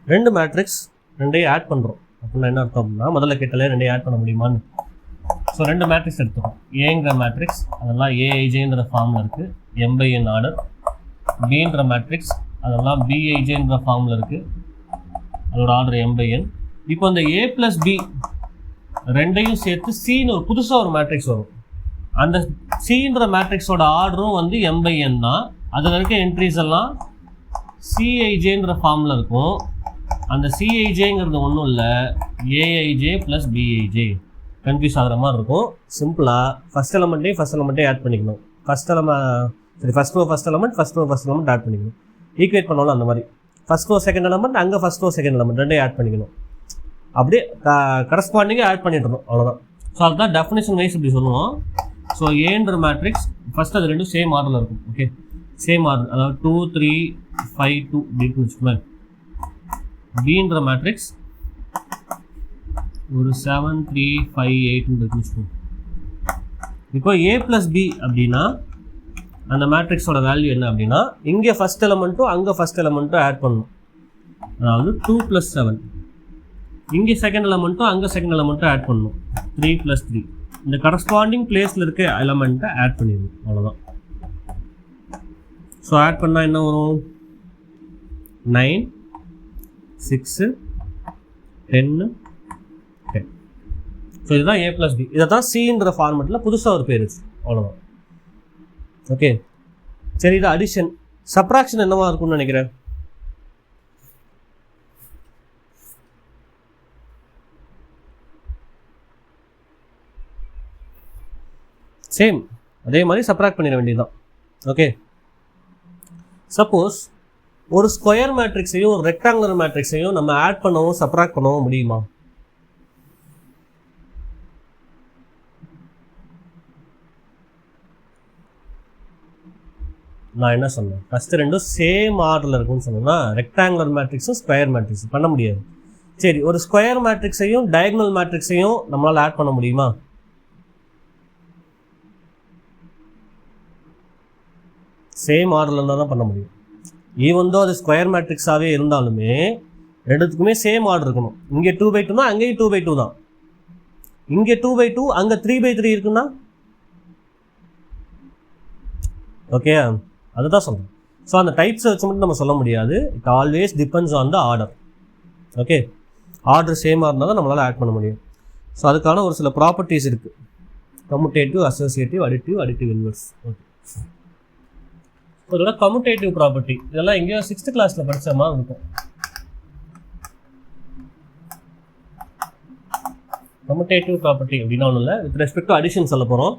ரெண்டு மேட்ரிக்ஸ் ரெண்டையும் ஆட் பண்ணுறோம் அப்படின்னா என்ன அர்த்தம் அப்படின்னா, முதல்ல கேட்டாலே ரெண்டையும் ஆட் பண்ண முடியுமான்னு. ஸோ ரெண்டு மேட்ரிக்ஸ் எடுத்துக்கோம். ஏங்கிற மேட்ரிக்ஸ் அதெல்லாம் ஏஐஜேங்கிற ஃபார்மில் இருக்குது, M/n ஆர்டர். பின்ற மேட்ரிக்ஸ் அதெல்லாம் பிஐஜேங்கிற ஃபார்மில் இருக்குது, அதோட ஆர்டர் M/n. இப்போ இந்த A + B ரெண்டையும் சேர்த்து சின்னு ஒரு புதுசாக ஒரு மேட்ரிக்ஸ் வரும். அந்த சின்ற மேட்ரிக்ஸோட ஆர்டரும் வந்து M/n தான். அதில் இருக்க என்ட்ரிஸ் எல்லாம் சிஐஜேங்கிற ஃபார்மில் இருக்கும். அந்த சிஐஜேங்கிறது ஒன்றும் இல்லை, ஏஐஜே ப்ளஸ் பிஐஜே. கன்ஃபியூஸ் ஆகிற மாதிரி இருக்கும். சிம்பிளாக ஃபஸ்ட் எலமெண்ட்டே ஆட் பண்ணிக்கணும். First row first element add பண்ணிக்கணும். ஈக்குவேட் பண்ணாலும் அந்த மாதிரி ஃபஸ்ட் ரோ செகண்ட் எலமெண்ட், அங்கே ஃபஸ்ட் ரோ செகண்ட் எலமெண்ட் ரெண்டையும் ஆட் பண்ணிக்கணும். அப்படியே கரஸ்பாண்டிங்காக ஆட் பண்ணிட்டுருணும், அவ்வளோதான். ஸோ அதுதான் டெஃபினேஷன் வைஸ் இப்படி சொல்லுவோம். ஸோ ஏன்ற மேட்ரிக்ஸ் ஃபஸ்ட் அது ரெண்டும் சேம் ஆர்டரில் இருக்கும். ஓகே, சேம் ஆர்டர், அதாவது 2 3 5 2 அப்படின்னு வச்சுக்கோங்க. பின்ற மேட்ரிக்ஸ் ஒரு 7 3 5 8 வச்சுக்கோங்க. இப்போ A + B அப்படின்னா அந்த மேட்ரிக்ஸோட வேல்யூ என்ன அப்படின்னா, இங்கே ஃபஸ்ட் எலமெண்ட்டும் அங்கே ஃபஸ்ட் எலமெண்ட்டும் ஆட் பண்ணணும். அதாவது 2 + 7. இங்கே செகண்ட் எலமெண்ட்டும் அங்கே செகண்ட் எலமெண்ட்டும் ஆட் பண்ணணும். 3 + 3. இந்த கரஸ்பாண்டிங் பிளேஸில் இருக்க எலமெண்ட்டை ஆட் பண்ணிடணும், அவ்வளோதான். ஸோ ஆட் பண்ணால் என்ன வரும், 9 6 10 10. ஸோ இதுதான் A + B. இதை தான் சின்ற ஃபார்மெட்டில் புதுசாக ஒரு பேர் வச்சு, அவ்வளோதான். ஓகே, சரி, இது அடிஷன். சப்ராக்ஷன் என்னவா இருக்கும்னு நினைக்கிறேன், சேம் அதே மாதிரி சப்ராக்ட் பண்ணிட வேண்டியதுதான். ஓகே, சப்போஸ் ஒரு ஸ்கொயர் மேட்ரிக்ஸையும் ஒரு ரெக்டாங்குலர் மேட்ரிக்ஸையும் நம்ம ஆட் பண்ணவும் சப்ராக்ட் பண்ணவும் முடியுமா? நான் என்ன சொன்னேன், ஃபஸ்ட்டு ரெண்டும் சேம் ஆர்டரில் இருக்குன்னு சொன்னோம்னா ரெக்டாங்குலர் மேட்ரிக்ஸும் ஸ்கொயர் மேட்ரிக்ஸும் பண்ண முடியாது. சரி, ஒரு ஸ்கொயர் மேட்ரிக்ஸையும் டயகனல் மேட்ரிக்ஸையும் நம்மளால் ஆட் பண்ண முடியுமா? சேம் ஆர்டரில் இருந்தால் தான் பண்ண முடியும். ஈவன் தோ அது ஸ்கொயர் மேட்ரிக்ஸாகவே இருந்தாலுமே ரெண்டுத்துக்குமே சேம் ஆர்டர் இருக்கணும். இங்கே 2/2னா அங்கேயும் 2/2 தான். இங்கே 2/2 அங்கே 3/3 இருக்குன்னா ஓகே, அதுதான் சொல்கிறேன். ஸோ அந்த டைப்ஸை வச்சு மட்டும் நம்ம சொல்ல முடியாது. It always depends on the order. Okay, order சேமாக இருந்தால் தான் நம்மளால் ஆட் பண்ண முடியும். ஸோ அதுக்கான ஒரு சில ப்ராப்பர்ட்டிஸ் இருக்குது. Commutative, associative, additive inverse. Okay, இதோட கம்யூட்டேட்டிவ் ப்ராப்பர்ட்டி இதெல்லாம் எங்கேயோ 6th கிளாஸில் படித்த மாதிரி இருக்கும். கம்யூட்டேட்டிவ் ப்ராப்பர்ட்டி அப்படின்னா ஒன்றும் இல்லை, வித் ரெஸ்பெக்ட் டு அடிஷன் சொல்ல போகிறோம்.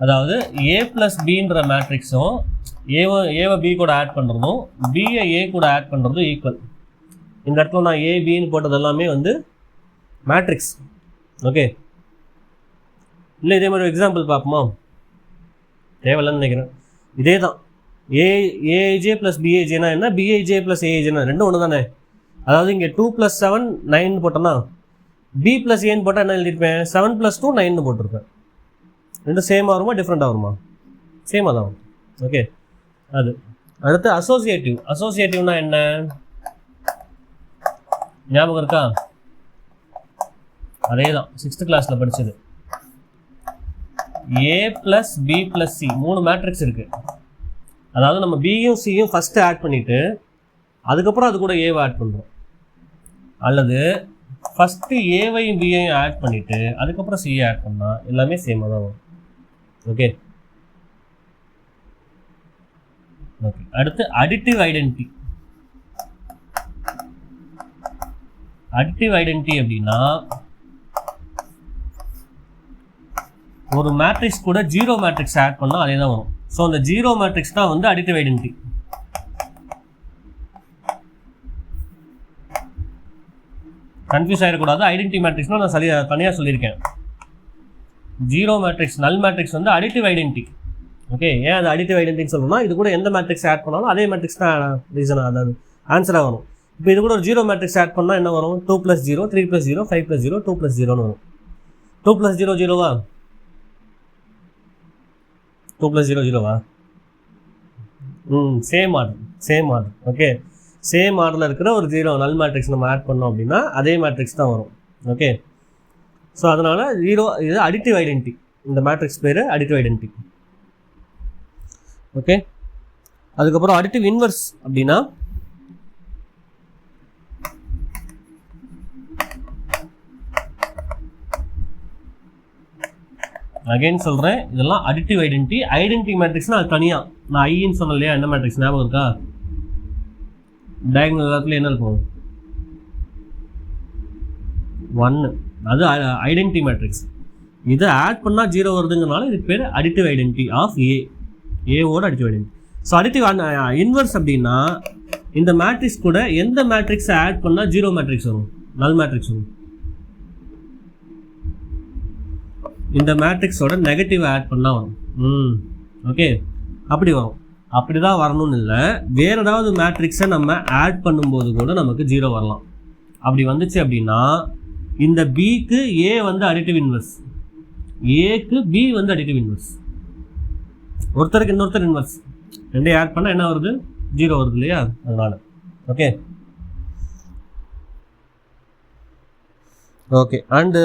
அதாவது A + Bன்ற மேட்ரிக்ஸும் ஏவை B கூட ஆட் பண்ணுறதும் பியை A கூட ஆட் பண்ணுறதும் ஈக்குவல். இந்த இடத்துல நான் A Bன்னு போட்டது எல்லாமே வந்து மேட்ரிக்ஸ். ஓகே, இல்லை இதே மாதிரி எக்ஸாம்பிள் பார்ப்போமா? தேவையில்லைன்னு நினைக்கிறேன். இதே தான் ஏஐஜே ப்ளஸ் பிஐஜேனா என்ன, பிஐஜே ப்ளஸ் ஏஐஜேனா ரெண்டும் ஒன்று தானே. அதாவது இங்கே 2 + 7 9 போட்டோன்னா பி ப்ளஸ் ஏன்னு போட்டால் என்ன எழுதியிருப்பேன், 7 + 2 9 போட்டிருப்பேன். ரெண்டும் சேமாக வருமா டிஃப்ரெண்ட்டாக வருமா, சேமாக தான் வரும். ஓகே, அது அடுத்து அசோசியேட்டிவ்னா என்ன ஞாபகம் இருக்கா, அதே தான் 6th கிளாஸில் படித்தது. A plus B plus C 3 matrix இருக்குது. அதாவது நம்ம பியும் சியும் ஃபஸ்ட்டு ஆட் பண்ணிவிட்டு அதுக்கப்புறம் அது கூட ஏவை ஆட் பண்ணுறோம், அல்லது ஃபஸ்ட்டு ஏவையும் பியையும் ஆட் பண்ணிவிட்டு அதுக்கப்புறம் சியை ஆட் பண்ணால் எல்லாமே சேமாக தான் வரும். ஓகே ஓகே அடுத்து அடிட்டிவ் ஐடென்டிட்டி. அடிட்டிவ் ஐடென்டிட்டி அப்படின்னா ஒரு மேட்ரிக்ஸ் கூட 0 மேட்ரிக்ஸ் ஆட் பண்ணால் அதே தான் வரும். ஸோ அந்த 0 மேட்ரிக்ஸ் தான் வந்து அடிட்டிவ் ஐடென்டிட்டி. கன்ஃபியூஸ் ஆகிடக்கூடாது. ஐடென்டிட்டி மேட்ரிக்ஸ்னால் நான் தனியாக சொல்லியிருக்கேன். 0 மேட்ரிக்ஸ் நல் மேட்ரிக்ஸ் வந்து அடிட்டிவ் ஐடென்டிட்டி. ஓகே, ஏன் அது அடிட்டிவ் ஐடென்டிட்டின்னு சொல்லணும்னா இது கூட எந்த மேட்ரிக்ஸ் ஆட் பண்ணாலும் அதே மேட்ரிக்ஸ் தான் ரீசனாக அதாவது ஆன்சராக வரும். இப்போ இது கூட ஒரு 0 மேட்ரிக்ஸ் ஆட் பண்ணால் என்ன வரும், 2 + 0 3 + 0 5 + 0 2 + 0ன்னு வரும். 2 + 0 0வா, 2 + 0 0வா? Same order. ஓகே, சேம் ஆர்டரில் இருக்கிற ஒரு 0 நல் மேட்ரிக்ஸ் நம்ம ஆட் பண்ணோம் அப்படின்னா அதே மேட்ரிக்ஸ் தான் வரும். ஓகே, ஸோ அதனால் 0 இது அடிட்டிவ் ஐடென்டிட்டி. இந்த மேட்ரிக்ஸ் பேர் அடிட்டிவ் ஐடென்டிட்டி. ஓகே, அதுக்கப்புறம் அடிட்டிவ் இன்வர்ஸ் அப்படின்னா அகைன் சொல்கிறேன், இதெல்லாம் அடிட்டிவ் ஐடென்டிட்டி மேட்ரிக்ஸ்னால் அது தனியாக. நான் ஐன்னு சொன்னேன் இல்லையா, என்ன மேட்ரிக்ஸ் ஞாபகம் இருக்கா, டயகனல் எல்லாத்துல என்ன இருக்கும் 1, அது ஐடென்டிட்டி மேட்ரிக்ஸ். இதை ஆட் பண்ணால் 0 வருதுங்கிறனால இதுக்கு பேர் அடிட்டிவ் ஐடென்டிட்டி ஆஃப் ஏவோட additive identity. So additive inverse அப்படின்னா இந்த மேட்ரிக்ஸ் கூட எந்த மேட்ரிக்ஸை ஆட் பண்ணால் 0 மேட்ரிக்ஸ் வரும், நல் மேட்ரிக்ஸ் வரும். இந்த மேட்ரிக்ஸோட நெகட்டிவ் ஆட் பண்ணால் வரும். ஓகே, அப்படி வரும். அப்படி தான் வரணும்னு இல்லை, வேறு ஏதாவது மேட்ரிக்ஸை நம்ம ஆட் பண்ணும்போது கூட நமக்கு 0 வரலாம். அப்படி வந்துச்சு அப்படின்னா இந்த பிக்கு ஏ வந்து அடிட்டிவ் இன்வர்ஸ், ஏக்கு பி வந்து அடிட்டிவ் இன்வர்ஸ், ஒருத்தருக்கு இன்னொருத்தர் இன்வர்ஸ், ரெண்டையும் ஆட் பண்ணால் என்ன வருது, 0 வருது இல்லையா, அதனால். Okay okay and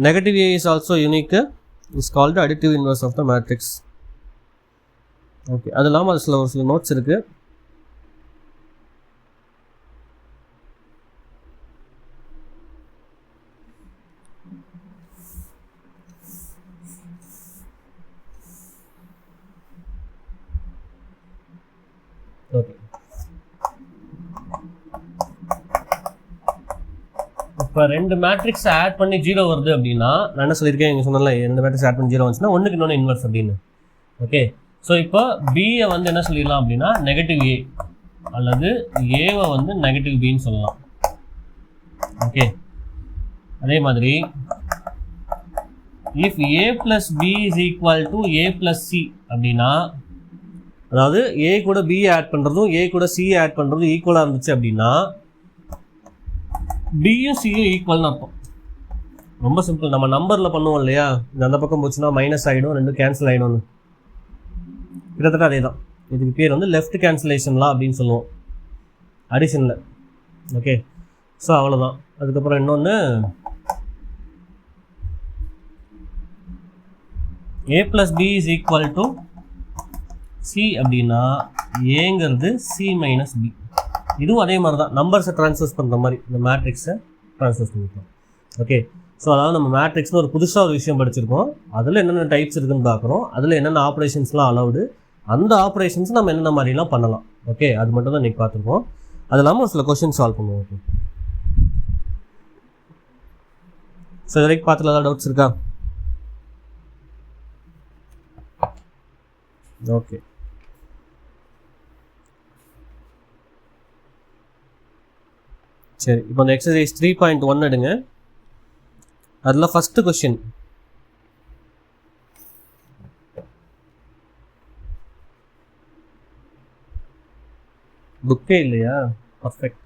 negative A is also unique, is called additive inverse of the matrix. Okay, அது இல்லாமல் அது ஒரு சில நோட்ஸ் இருக்குது. ஓகே, இப்போ 2 மேட்ரிக்ஸ் ஆட் பண்ணி 0 வருது அப்படின்னா நான் என்ன சொல்லியிருக்கேன், இங்கே சொன்னல 2 மேட்ரிக்ஸ் ஆட் பண்ணி 0 வந்துச்சுன்னா ஒன்றுக்கு இன்னொன்று இன்வர்ஸ் அப்படின்னு. ஓகே, ஸோ இப்போ பியை வந்து என்ன சொல்லிடலாம் அப்படின்னா நெகட்டிவ் ஏ, அல்லது ஏவை வந்து நெகட்டிவ் பின்னு சொல்லலாம். ஓகே, அதே மாதிரி if A plus B is equal to A plus C அப்படின்னா, அதாவது ஏ கூட பியை ஆட் பண்ணுறதும் ஏ கூட சியை ஆட் பண்ணுறதும் ஈக்குவலாக இருந்துச்சு அப்படின்னா பியும் சியும் ஈக்குவல்னு அர்த்தம். ரொம்ப சிம்பிள், நம்ம நம்பரில் பண்ணுவோம் இல்லையா, இந்த அந்த பக்கம் போச்சுன்னா மைனஸ் ஆகிடும், ரெண்டும் கேன்சல் ஆகிடும்னு, கிட்டத்தட்ட அதே தான். இதுக்கு பேர் வந்து லெஃப்ட் கேன்சலேஷன்லாம் அப்படின்னு சொல்லுவோம் அடிஷனில். ஓகே, ஸோ அவ்வளோதான். அதுக்கப்புறம் இன்னொன்று A plus B is equal to C அப்படின்னா ஏங்கிறது சி மைனஸ் பி. இதுவும் அதே மாதிரி தான், நம்பர்ஸை ட்ரான்ஸ்ஃபர்ஸ் பண்ணுற மாதிரி இந்த மேட்ரிக்ஸை ட்ரான்ஸ்ஃபர்ஸ் பண்ணிக்கலாம். ஓகே, ஸோ அதாவது நம்ம மேட்ரிக்ஸ்னு ஒரு புதுசாக ஒரு விஷயம் படிச்சிருக்கோம், அதில் என்னென்ன டைப்ஸ் இருக்குதுன்னு பார்க்குறோம், அதில் என்னென்ன ஆப்ரேஷன்ஸ்லாம் அலவுடு, அந்த ஆப்ரேஷன்ஸ் நம்ம என்னென்ன மாதிரிலாம் பண்ணலாம். ஓகே, அது மட்டும் தான் இன்றைக்கி பார்த்துருக்கோம். அது இல்லாமல் ஒரு சில கொஷின் சால்வ் பண்ணுவோம். ஓகே, ஸோ இது வரைக்கும் பார்த்துல ஏதாவது டவுட்ஸ் இருக்கா? ஓகே, சரி. இப்போ அந்த எக்ஸசைஸ் 3.1 எடுங்க. அதில் ஃபஸ்ட்டு கொஷின், புக்கே இல்லையா? பர்ஃபெக்ட்.